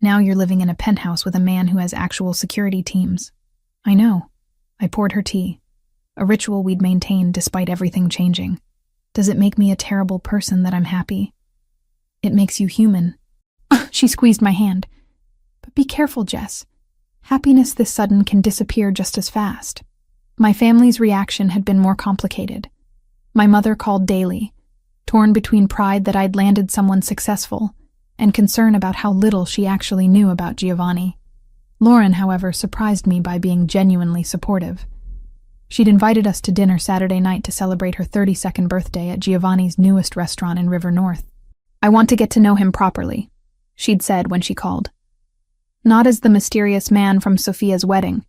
Now you're living in a penthouse with a man who has actual security teams. "I know." I poured her tea, a ritual we'd maintained despite everything changing. "Does it make me a terrible person that I'm happy?" "It makes you human." She squeezed my hand. "But be careful, Jess. Happiness this sudden can disappear just as fast." My family's reaction had been more complicated. My mother called daily, torn between pride that I'd landed someone successful and concern about how little she actually knew about Giovanni. Lauren, however, surprised me by being genuinely supportive. She'd invited us to dinner Saturday night to celebrate her 32nd birthday at Giovanni's newest restaurant in River North. "I want to get to know him properly," she'd said when she called. "Not as the mysterious man from Sophia's wedding,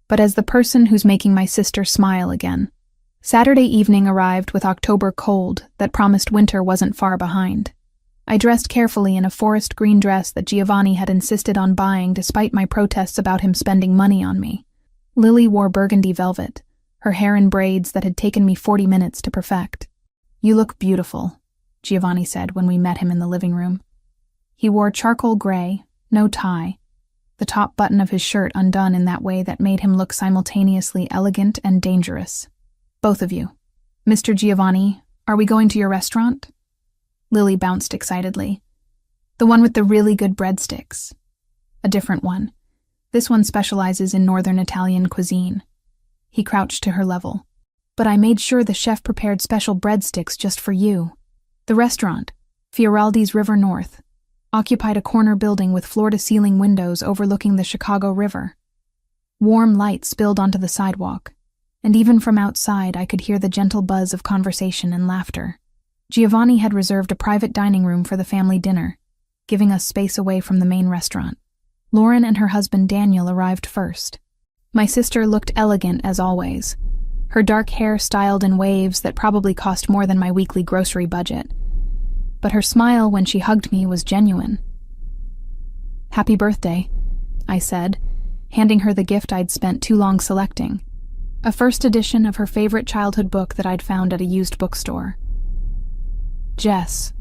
but as the person who's making my sister smile again." Saturday evening arrived with October cold that promised winter wasn't far behind. I dressed carefully in a forest green dress that Giovanni had insisted on buying despite my protests about him spending money on me. Lily wore burgundy velvet, her hair in braids that had taken me 40 minutes to perfect. "You look beautiful," Giovanni said when we met him in the living room. He wore charcoal gray, no tie, the top button of his shirt undone in that way that made him look simultaneously elegant and dangerous. "Both of you. Mr. Giovanni, are we going to your restaurant?" Lily bounced excitedly. "The one with the really good breadsticks." "A different one. This one specializes in northern Italian cuisine." He crouched to her level. "But I made sure the chef prepared special breadsticks just for you." The restaurant, Fioraldi's River North, occupied a corner building with floor-to-ceiling windows overlooking the Chicago River. Warm light spilled onto the sidewalk, and even from outside I could hear the gentle buzz of conversation and laughter. Giovanni had reserved a private dining room for the family dinner, giving us space away from the main restaurant. Lauren and her husband Daniel arrived first. My sister looked elegant as always, her dark hair styled in waves that probably cost more than my weekly grocery budget. But her smile when she hugged me was genuine. Happy birthday, I said, handing her the gift I'd spent too long selecting, a first edition of her favorite childhood book that I'd found at a used bookstore. Jess.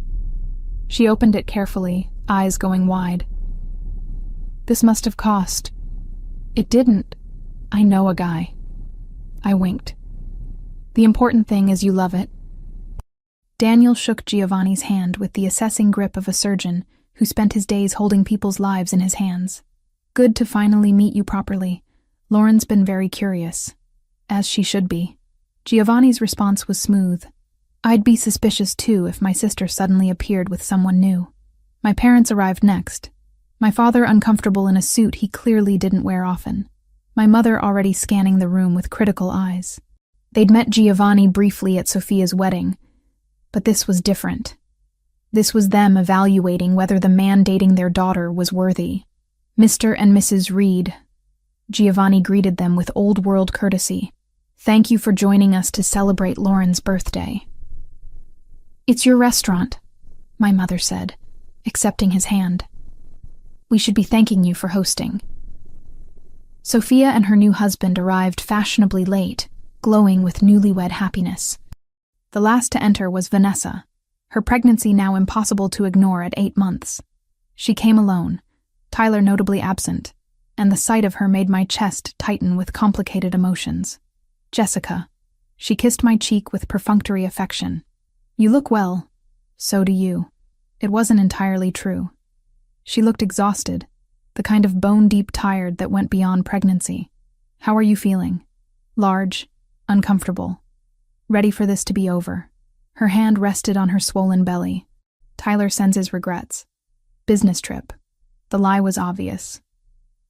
She opened it carefully, eyes going wide. This must have cost. It didn't. I know a guy. I winked. The important thing is you love it. Daniel shook Giovanni's hand with the assessing grip of a surgeon who spent his days holding people's lives in his hands. Good to finally meet you properly. Lauren's been very curious. As she should be. Giovanni's response was smooth. I'd be suspicious too if my sister suddenly appeared with someone new. My parents arrived next. My father uncomfortable in a suit he clearly didn't wear often. My mother already scanning the room with critical eyes. They'd met Giovanni briefly at Sophia's wedding, but this was different. This was them evaluating whether the man dating their daughter was worthy. Mr. and Mrs. Reed. Giovanni greeted them with old-world courtesy. Thank you for joining us to celebrate Lauren's birthday. It's your restaurant, my mother said, accepting his hand. We should be thanking you for hosting. Sophia and her new husband arrived fashionably late, glowing with newlywed happiness. The last to enter was Vanessa, her pregnancy now impossible to ignore at 8 months. She came alone, Tyler notably absent, and the sight of her made my chest tighten with complicated emotions. Jessica. She kissed my cheek with perfunctory affection. You look well. So do you. It wasn't entirely true. She looked exhausted, the kind of bone-deep tired that went beyond pregnancy. How are you feeling? Large, uncomfortable. Ready for this to be over. Her hand rested on her swollen belly. Tyler sends his regrets. Business trip. The lie was obvious.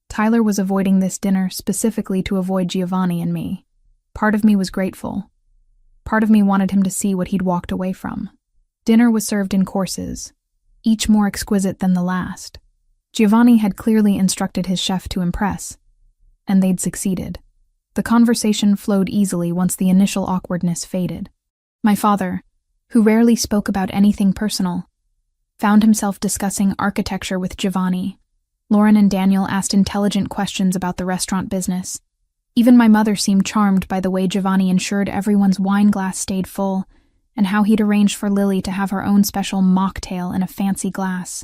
Tyler was avoiding this dinner specifically to avoid Giovanni and me. Part of me was grateful. Part of me wanted him to see what he'd walked away from. Dinner was served in courses, each more exquisite than the last. Giovanni had clearly instructed his chef to impress, and they'd succeeded. The conversation flowed easily once the initial awkwardness faded. My father, who rarely spoke about anything personal, found himself discussing architecture with Giovanni. Lauren and Daniel asked intelligent questions about the restaurant business. Even my mother seemed charmed by the way Giovanni ensured everyone's wine glass stayed full, and how he'd arranged for Lily to have her own special mocktail in a fancy glass.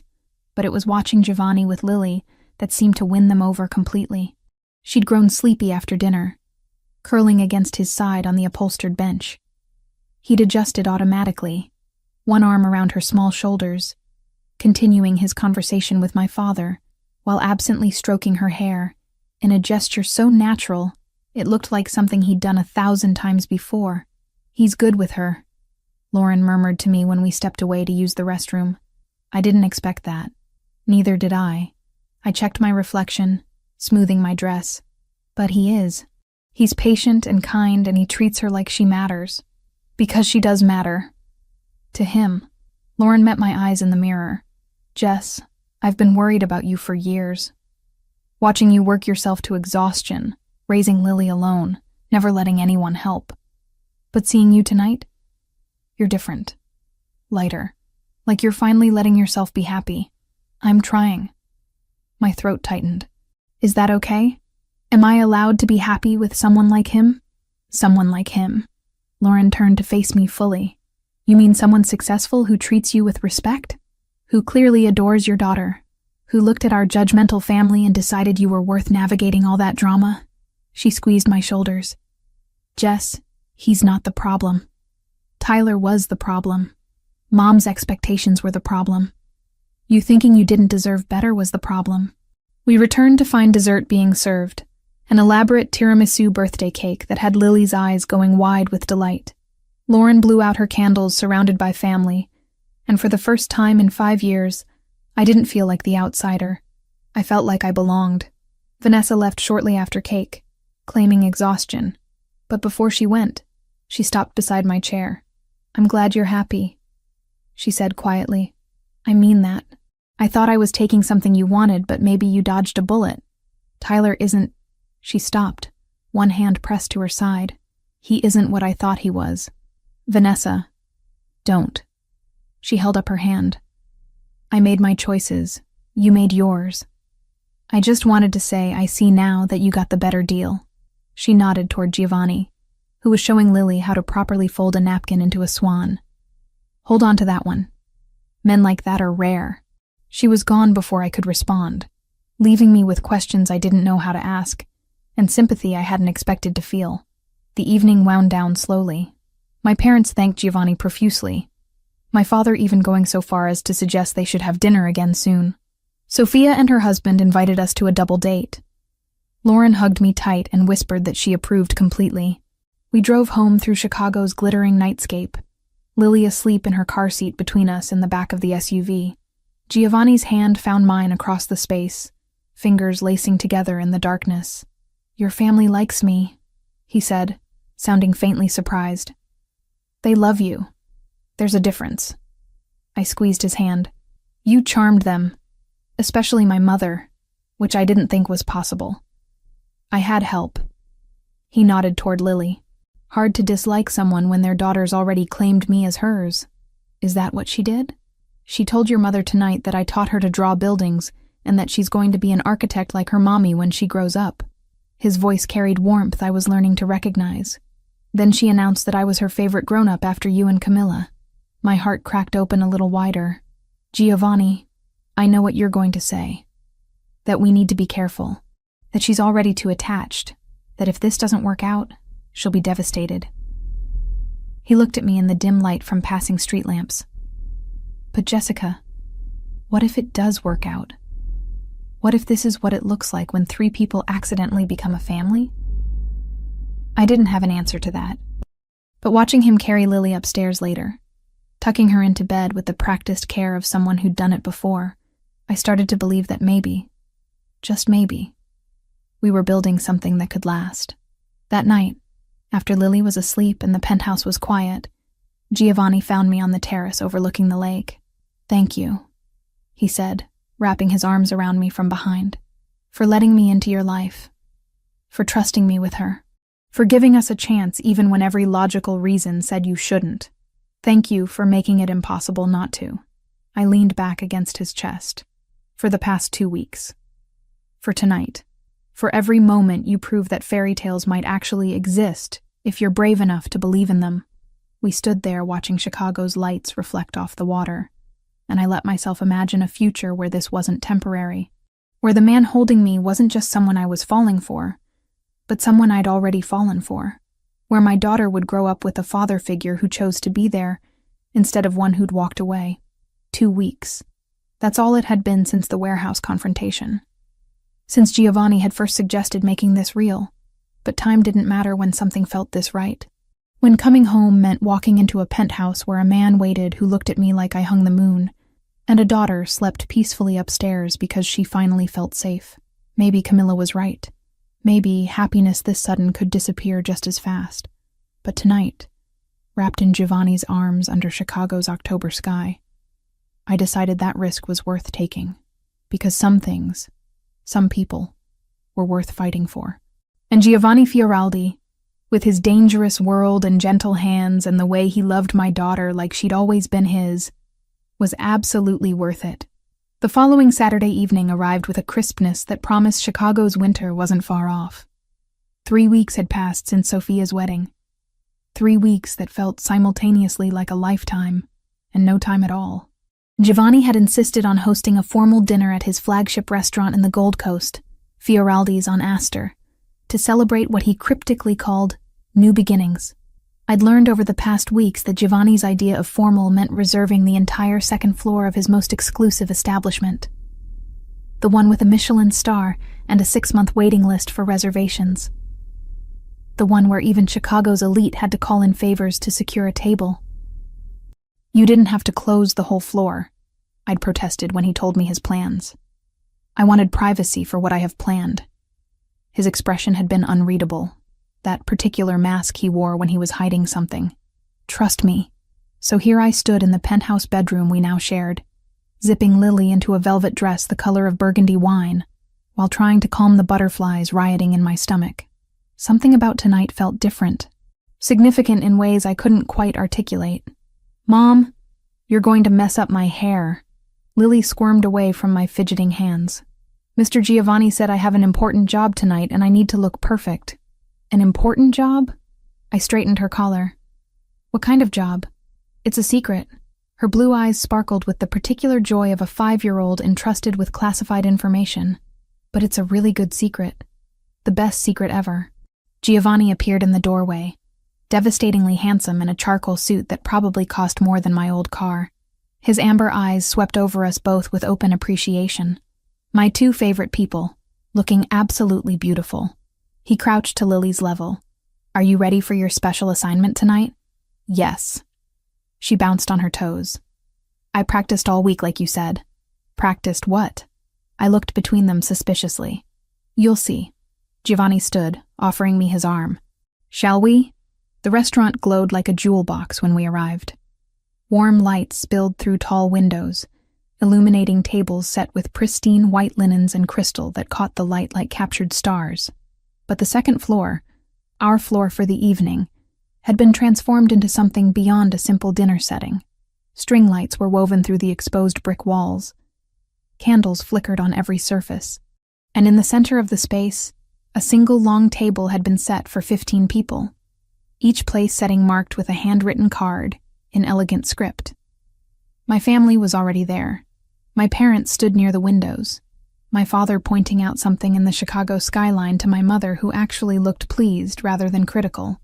But it was watching Giovanni with Lily that seemed to win them over completely. She'd grown sleepy after dinner, curling against his side on the upholstered bench. He'd adjusted automatically, one arm around her small shoulders, continuing his conversation with my father, while absently stroking her hair, in a gesture so natural it looked like something he'd done 1,000 times before. He's good with her, Lauren murmured to me when we stepped away to use the restroom. I didn't expect that. Neither did I. I checked my reflection, smoothing my dress. But he is. He's patient and kind, and he treats her like she matters. Because she does matter. To him. Lauren met my eyes in the mirror. Jess, I've been worried about you for years. Watching you work yourself to exhaustion, raising Lily alone, never letting anyone help. But seeing you tonight? You're different. Lighter. Like you're finally letting yourself be happy. I'm trying. My throat tightened. Is that okay? Am I allowed to be happy with someone like him? Someone like him. Lauren turned to face me fully. You mean someone successful who treats you with respect? Who clearly adores your daughter? Who looked at our judgmental family and decided you were worth navigating all that drama? She squeezed my shoulders. Jess, he's not the problem. Tyler was the problem. Mom's expectations were the problem. You thinking you didn't deserve better was the problem. We returned to find dessert being served, an elaborate tiramisu birthday cake that had Lily's eyes going wide with delight. Lauren blew out her candles surrounded by family, and for the first time in 5 years, I didn't feel like the outsider. I felt like I belonged. Vanessa left shortly after cake, claiming exhaustion, but before she went, she stopped beside my chair. I'm glad you're happy, she said quietly. I mean that. I thought I was taking something you wanted, but maybe you dodged a bullet. Tyler isn't... She stopped, one hand pressed to her side. He isn't what I thought he was. Vanessa, don't. She held up her hand. I made my choices. You made yours. I just wanted to say I see now that you got the better deal. She nodded toward Giovanni, who was showing Lily how to properly fold a napkin into a swan. Hold on to that one. Men like that are rare. She was gone before I could respond, leaving me with questions I didn't know how to ask, and sympathy I hadn't expected to feel. The evening wound down slowly. My parents thanked Giovanni profusely, my father even going so far as to suggest they should have dinner again soon. Sophia and her husband invited us to a double date. Lauren hugged me tight and whispered that she approved completely. We drove home through Chicago's glittering nightscape, Lily asleep in her car seat between us in the back of the SUV. Giovanni's hand found mine across the space, fingers lacing together in the darkness. "Your family likes me," he said, sounding faintly surprised. "They love you. There's a difference." I squeezed his hand. "You charmed them, especially my mother, which I didn't think was possible. I had help." He nodded toward Lily. "Hard to dislike someone when their daughter's already claimed me as hers. Is that what she did? She told your mother tonight that I taught her to draw buildings and that she's going to be an architect like her mommy when she grows up." His voice carried warmth I was learning to recognize. "Then she announced that I was her favorite grown-up after you and Camilla." My heart cracked open a little wider. "Giovanni, I know what you're going to say. That we need to be careful. That she's already too attached. That if this doesn't work out, she'll be devastated." He looked at me in the dim light from passing street lamps. "But Jessica, what if it does work out? What if this is what it looks like when 3 people accidentally become a family?" I didn't have an answer to that. But watching him carry Lily upstairs later, tucking her into bed with the practiced care of someone who'd done it before, I started to believe that maybe, just maybe, we were building something that could last. That night, after Lily was asleep and the penthouse was quiet, Giovanni found me on the terrace overlooking the lake. "Thank you," he said, wrapping his arms around me from behind, "for letting me into your life, for trusting me with her, for giving us a chance even when every logical reason said you shouldn't. Thank you for making it impossible not to." I leaned back against his chest. "For the past 2 weeks. For tonight. For every moment you prove that fairy tales might actually exist if you're brave enough to believe in them." We stood there watching Chicago's lights reflect off the water, and I let myself imagine a future where this wasn't temporary, where the man holding me wasn't just someone I was falling for, but someone I'd already fallen for, where my daughter would grow up with a father figure who chose to be there instead of one who'd walked away. 2 weeks. That's all it had been since the warehouse confrontation. Since Giovanni had first suggested making this real, but time didn't matter when something felt this right. When coming home meant walking into a penthouse where a man waited who looked at me like I hung the moon, and a daughter slept peacefully upstairs because she finally felt safe. Maybe Camilla was right. Maybe happiness this sudden could disappear just as fast. But tonight, wrapped in Giovanni's arms under Chicago's October sky, I decided that risk was worth taking, because some things, some people, were worth fighting for. And Giovanni Fioraldi, with his dangerous world and gentle hands and the way he loved my daughter like she'd always been his, was absolutely worth it. The following Saturday evening arrived with a crispness that promised Chicago's winter wasn't far off. 3 weeks had passed since Sophia's wedding. 3 weeks that felt simultaneously like a lifetime, and no time at all. Giovanni had insisted on hosting a formal dinner at his flagship restaurant in the Gold Coast, Fioraldi's on Astor, to celebrate what he cryptically called new beginnings. I'd learned over the past weeks that Giovanni's idea of formal meant reserving the entire second floor of his most exclusive establishment. The one with a Michelin star and a 6-month waiting list for reservations. The one where even Chicago's elite had to call in favors to secure a table. "You didn't have to close the whole floor," I'd protested when he told me his plans. "I wanted privacy for what I have planned." His expression had been unreadable, that particular mask he wore when he was hiding something. Trust me. So here I stood in the penthouse bedroom we now shared, zipping Lily into a velvet dress the color of burgundy wine, while trying to calm the butterflies rioting in my stomach. Something about tonight felt different, significant in ways I couldn't quite articulate. "Mom, you're going to mess up my hair." Lily squirmed away from my fidgeting hands. Mr. Giovanni said I have an important job tonight and I need to look perfect. An important job? I straightened her collar. What kind of job? It's a secret. Her blue eyes sparkled with the particular joy of a 5-year-old entrusted with classified information. But it's a really good secret. The best secret ever. Giovanni appeared in the doorway, devastatingly handsome in a charcoal suit that probably cost more than my old car. His amber eyes swept over us both with open appreciation. My 2 favorite people, looking absolutely beautiful. He crouched to Lily's level. Are you ready for your special assignment tonight? Yes. She bounced on her toes. I practiced all week like you said. Practiced what? I looked between them suspiciously. You'll see. Giovanni stood, offering me his arm. Shall we? The restaurant glowed like a jewel box when we arrived. Warm lights spilled through tall windows, illuminating tables set with pristine white linens and crystal that caught the light like captured stars. But the second floor, our floor for the evening, had been transformed into something beyond a simple dinner setting. String lights were woven through the exposed brick walls. Candles flickered on every surface. And in the center of the space, a single long table had been set for 15 people, each place setting marked with a handwritten card in elegant script. My family was already there. My parents stood near the windows, my father pointing out something in the Chicago skyline to my mother, who actually looked pleased rather than critical.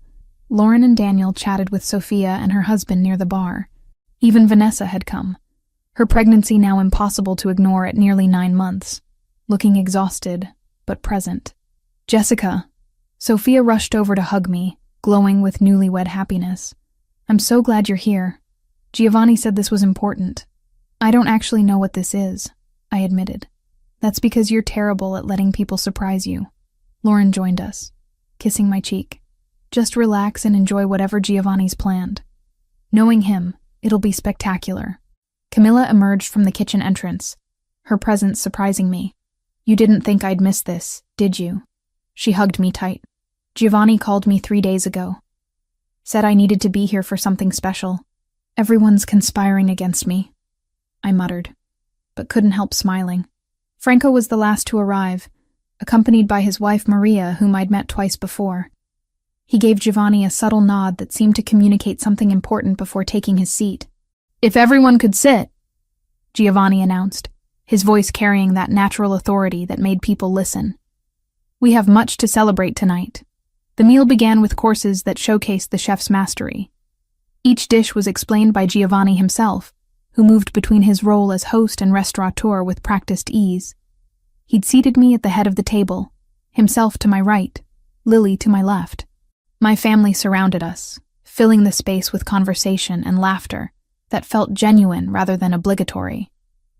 Lauren and Daniel chatted with Sophia and her husband near the bar. Even Vanessa had come, her pregnancy now impossible to ignore at nearly 9 months, looking exhausted but present. Jessica. Sophia rushed over to hug me, glowing with newlywed happiness. I'm so glad you're here. Giovanni said this was important. I don't actually know what this is, I admitted. That's because you're terrible at letting people surprise you. Lauren joined us, kissing my cheek. Just relax and enjoy whatever Giovanni's planned. Knowing him, it'll be spectacular. Camilla emerged from the kitchen entrance, her presence surprising me. You didn't think I'd miss this, did you? She hugged me tight. Giovanni called me 3 days ago. Said I needed to be here for something special. Everyone's conspiring against me, I muttered, but couldn't help smiling. Franco was the last to arrive, accompanied by his wife Maria, whom I'd met twice before. He gave Giovanni a subtle nod that seemed to communicate something important before taking his seat. If everyone could sit, Giovanni announced, his voice carrying that natural authority that made people listen. We have much to celebrate tonight. The meal began with courses that showcased the chef's mastery. Each dish was explained by Giovanni himself, who moved between his role as host and restaurateur with practiced ease. He'd seated me at the head of the table, himself to my right, Lily to my left. My family surrounded us, filling the space with conversation and laughter that felt genuine rather than obligatory.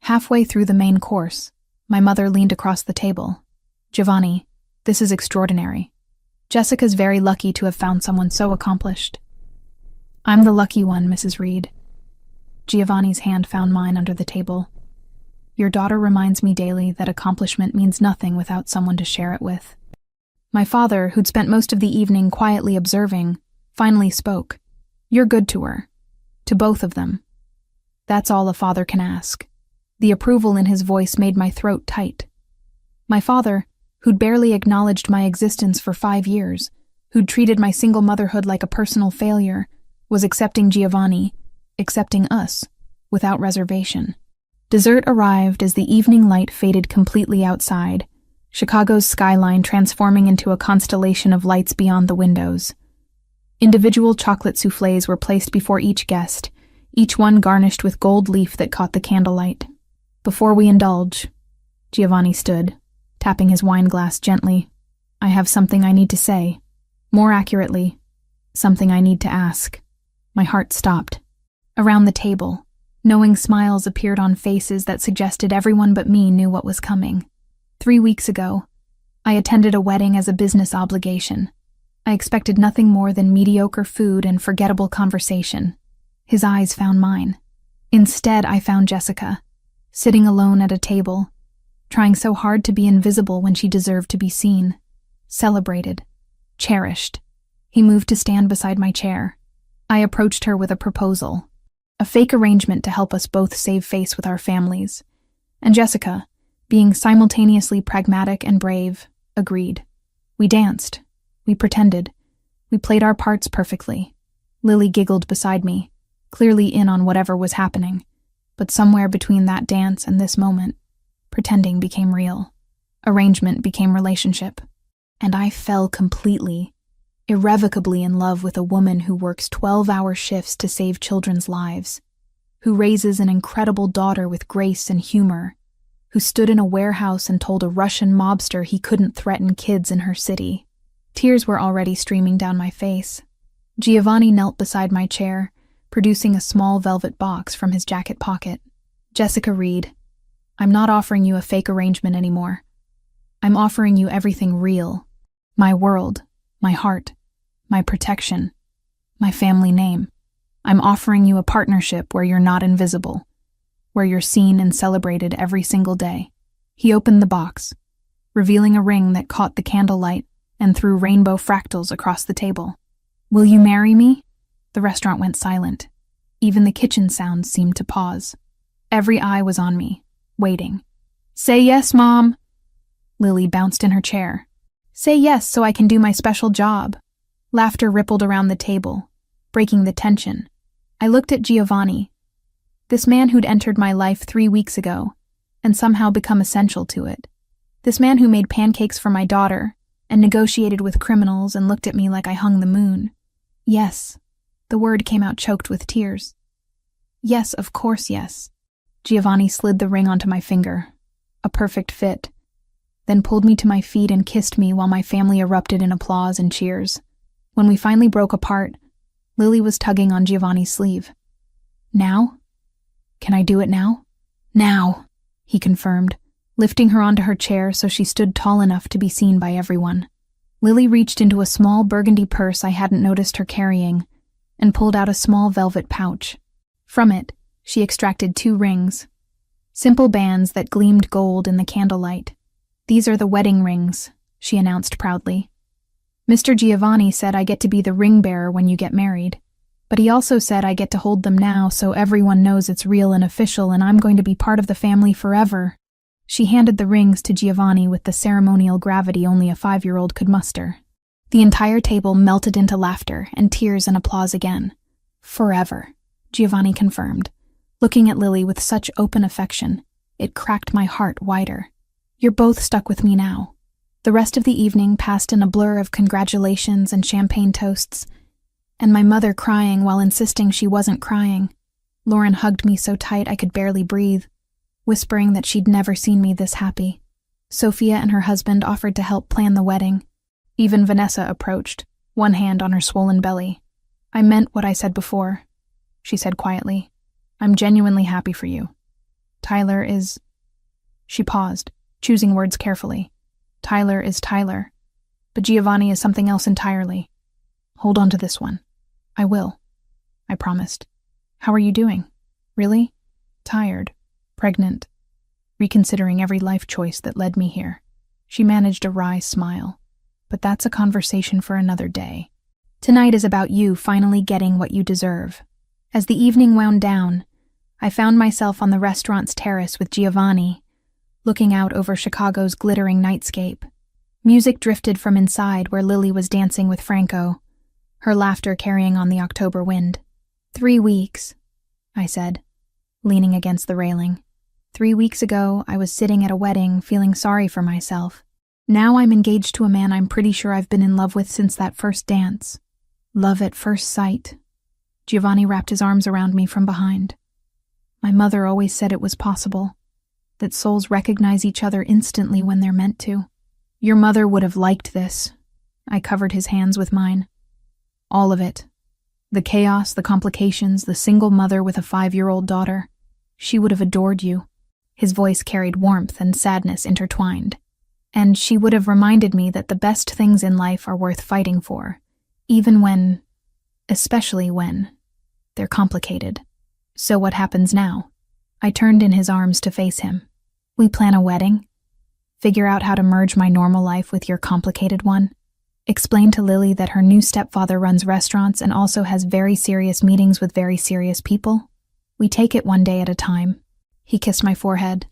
Halfway through the main course, my mother leaned across the table. Giovanni, this is extraordinary. Jessica's very lucky to have found someone so accomplished. I'm the lucky one, Mrs. Reed. Giovanni's hand found mine under the table. Your daughter reminds me daily that accomplishment means nothing without someone to share it with. My father, who'd spent most of the evening quietly observing, finally spoke. You're good to her. To both of them. That's all a father can ask. The approval in his voice made my throat tight. My father, who'd barely acknowledged my existence for 5 years, who'd treated my single motherhood like a personal failure, was accepting Giovanni, accepting us, without reservation. Dessert arrived as the evening light faded completely outside, Chicago's skyline transforming into a constellation of lights beyond the windows. Individual chocolate soufflés were placed before each guest, each one garnished with gold leaf that caught the candlelight. Before we indulge, Giovanni stood, tapping his wine glass gently. I have something I need to say. More accurately, something I need to ask. My heart stopped. Around the table, knowing smiles appeared on faces that suggested everyone but me knew what was coming. 3 weeks ago, I attended a wedding as a business obligation. I expected nothing more than mediocre food and forgettable conversation. His eyes found mine. Instead, I found Jessica, sitting alone at a table, trying so hard to be invisible when she deserved to be seen, celebrated, cherished. He moved to stand beside my chair. I approached her with a proposal, a fake arrangement to help us both save face with our families. And Jessica, Being simultaneously pragmatic and brave, agreed. We danced. We pretended. We played our parts perfectly. Lily giggled beside me, clearly in on whatever was happening. But somewhere between that dance and this moment, pretending became real. Arrangement became relationship. And I fell completely, irrevocably in love with a woman who works 12-hour shifts to save children's lives, who raises an incredible daughter with grace and humor, who stood in a warehouse and told a Russian mobster he couldn't threaten kids in her city. Tears were already streaming down my face. Giovanni knelt beside my chair, producing a small velvet box from his jacket pocket. Jessica Reed, I'm not offering you a fake arrangement anymore. I'm offering you everything real. My world, my heart, my protection, my family name. I'm offering you a partnership where you're not invisible, where you're seen and celebrated every single day. He opened the box, revealing a ring that caught the candlelight and threw rainbow fractals across the table. Will you marry me? The restaurant went silent. Even the kitchen sounds seemed to pause. Every eye was on me, waiting. Say yes, Mom. Lily bounced in her chair. Say yes so I can do my special job. Laughter rippled around the table, breaking the tension. I looked at Giovanni, this man who'd entered my life 3 weeks ago and somehow become essential to it. This man who made pancakes for my daughter and negotiated with criminals and looked at me like I hung the moon. Yes, the word came out choked with tears. Yes, of course, yes. Giovanni slid the ring onto my finger, a perfect fit, then pulled me to my feet and kissed me while my family erupted in applause and cheers. When we finally broke apart, Lily was tugging on Giovanni's sleeve. Now? Can I do it now? Now, he confirmed, lifting her onto her chair so she stood tall enough to be seen by everyone. Lily reached into a small burgundy purse I hadn't noticed her carrying and pulled out a small velvet pouch. From it, she extracted 2 rings, simple bands that gleamed gold in the candlelight. These are the wedding rings, she announced proudly. Mr. Giovanni said I get to be the ring bearer when you get married, but he also said I get to hold them now so everyone knows it's real and official and I'm going to be part of the family forever. She handed the rings to Giovanni with the ceremonial gravity only a 5-year-old could muster. The entire table melted into laughter and tears and applause again. Forever, Giovanni confirmed, looking at Lily with such open affection, it cracked my heart wider. You're both stuck with me now. The rest of the evening passed in a blur of congratulations and champagne toasts, and my mother crying while insisting she wasn't crying. Lauren hugged me so tight I could barely breathe, whispering that she'd never seen me this happy. Sophia and her husband offered to help plan the wedding. Even Vanessa approached, one hand on her swollen belly. I meant what I said before, she said quietly. I'm genuinely happy for you. Tyler is... She paused, choosing words carefully. Tyler is Tyler, but Giovanni is something else entirely. Hold on to this one. I will. I promised. How are you doing? Really? Tired. Pregnant. Reconsidering every life choice that led me here. She managed a wry smile. But that's a conversation for another day. Tonight is about you finally getting what you deserve. As the evening wound down, I found myself on the restaurant's terrace with Giovanni, looking out over Chicago's glittering nightscape. Music drifted from inside where Lily was dancing with Franco, her laughter carrying on the October wind. 3 weeks, I said, leaning against the railing. 3 weeks ago, I was sitting at a wedding feeling sorry for myself. Now I'm engaged to a man I'm pretty sure I've been in love with since that first dance. Love at first sight. Giovanni wrapped his arms around me from behind. My mother always said it was possible, that souls recognize each other instantly when they're meant to. Your mother would have liked this. I covered his hands with mine. All of it. The chaos, the complications, the single mother with a 5-year-old daughter. She would have adored you. His voice carried warmth and sadness intertwined. And she would have reminded me that the best things in life are worth fighting for, even when, especially when, they're complicated. So what happens now? I turned in his arms to face him. We plan a wedding? Figure out how to merge my normal life with your complicated one? Explain to Lily that her new stepfather runs restaurants and also has very serious meetings with very serious people? We take it one day at a time. He kissed my forehead.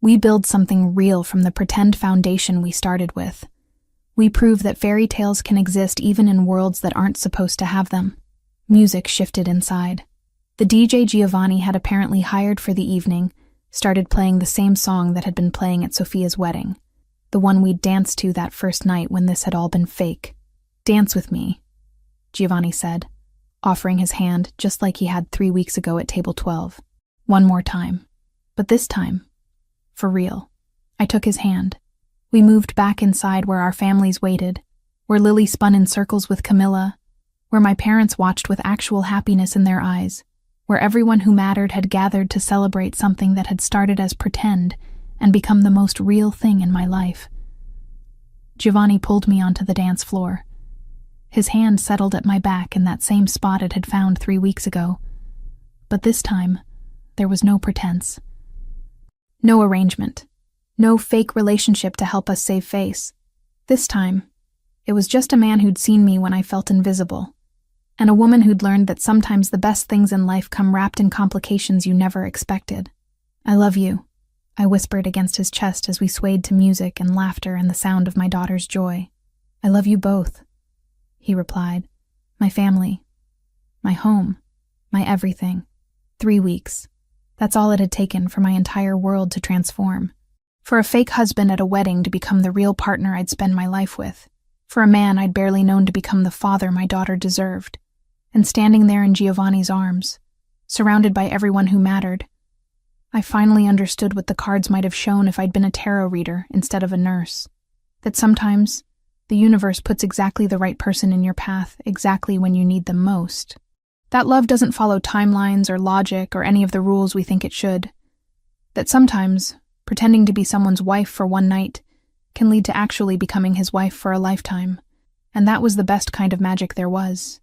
We build something real from the pretend foundation we started with. We prove that fairy tales can exist even in worlds that aren't supposed to have them. Music shifted inside. The DJ Giovanni had apparently hired for the evening started playing the same song that had been playing at Sophia's wedding, the one we'd danced to that first night when this had all been fake. "Dance with me," Giovanni said, offering his hand just like he had 3 weeks ago at table 12. One more time. But this time, for real. I took his hand. We moved back inside where our families waited, where Lily spun in circles with Camilla, where my parents watched with actual happiness in their eyes, where everyone who mattered had gathered to celebrate something that had started as pretend and become the most real thing in my life. Giovanni pulled me onto the dance floor. His hand settled at my back in that same spot it had found 3 weeks ago. But this time, there was no pretense. No arrangement. No fake relationship to help us save face. This time, it was just a man who'd seen me when I felt invisible, and a woman who'd learned that sometimes the best things in life come wrapped in complications you never expected. "I love you," I whispered against his chest as we swayed to music and laughter and the sound of my daughter's joy. "I love you both," he replied. "My family, my home, my everything." 3 weeks. That's all it had taken for my entire world to transform. For a fake husband at a wedding to become the real partner I'd spend my life with. For a man I'd barely known to become the father my daughter deserved. And standing there in Giovanni's arms, surrounded by everyone who mattered, I finally understood what the cards might have shown if I'd been a tarot reader instead of a nurse. That sometimes, the universe puts exactly the right person in your path exactly when you need them most. That love doesn't follow timelines or logic or any of the rules we think it should. That sometimes, pretending to be someone's wife for one night can lead to actually becoming his wife for a lifetime. And that was the best kind of magic there was.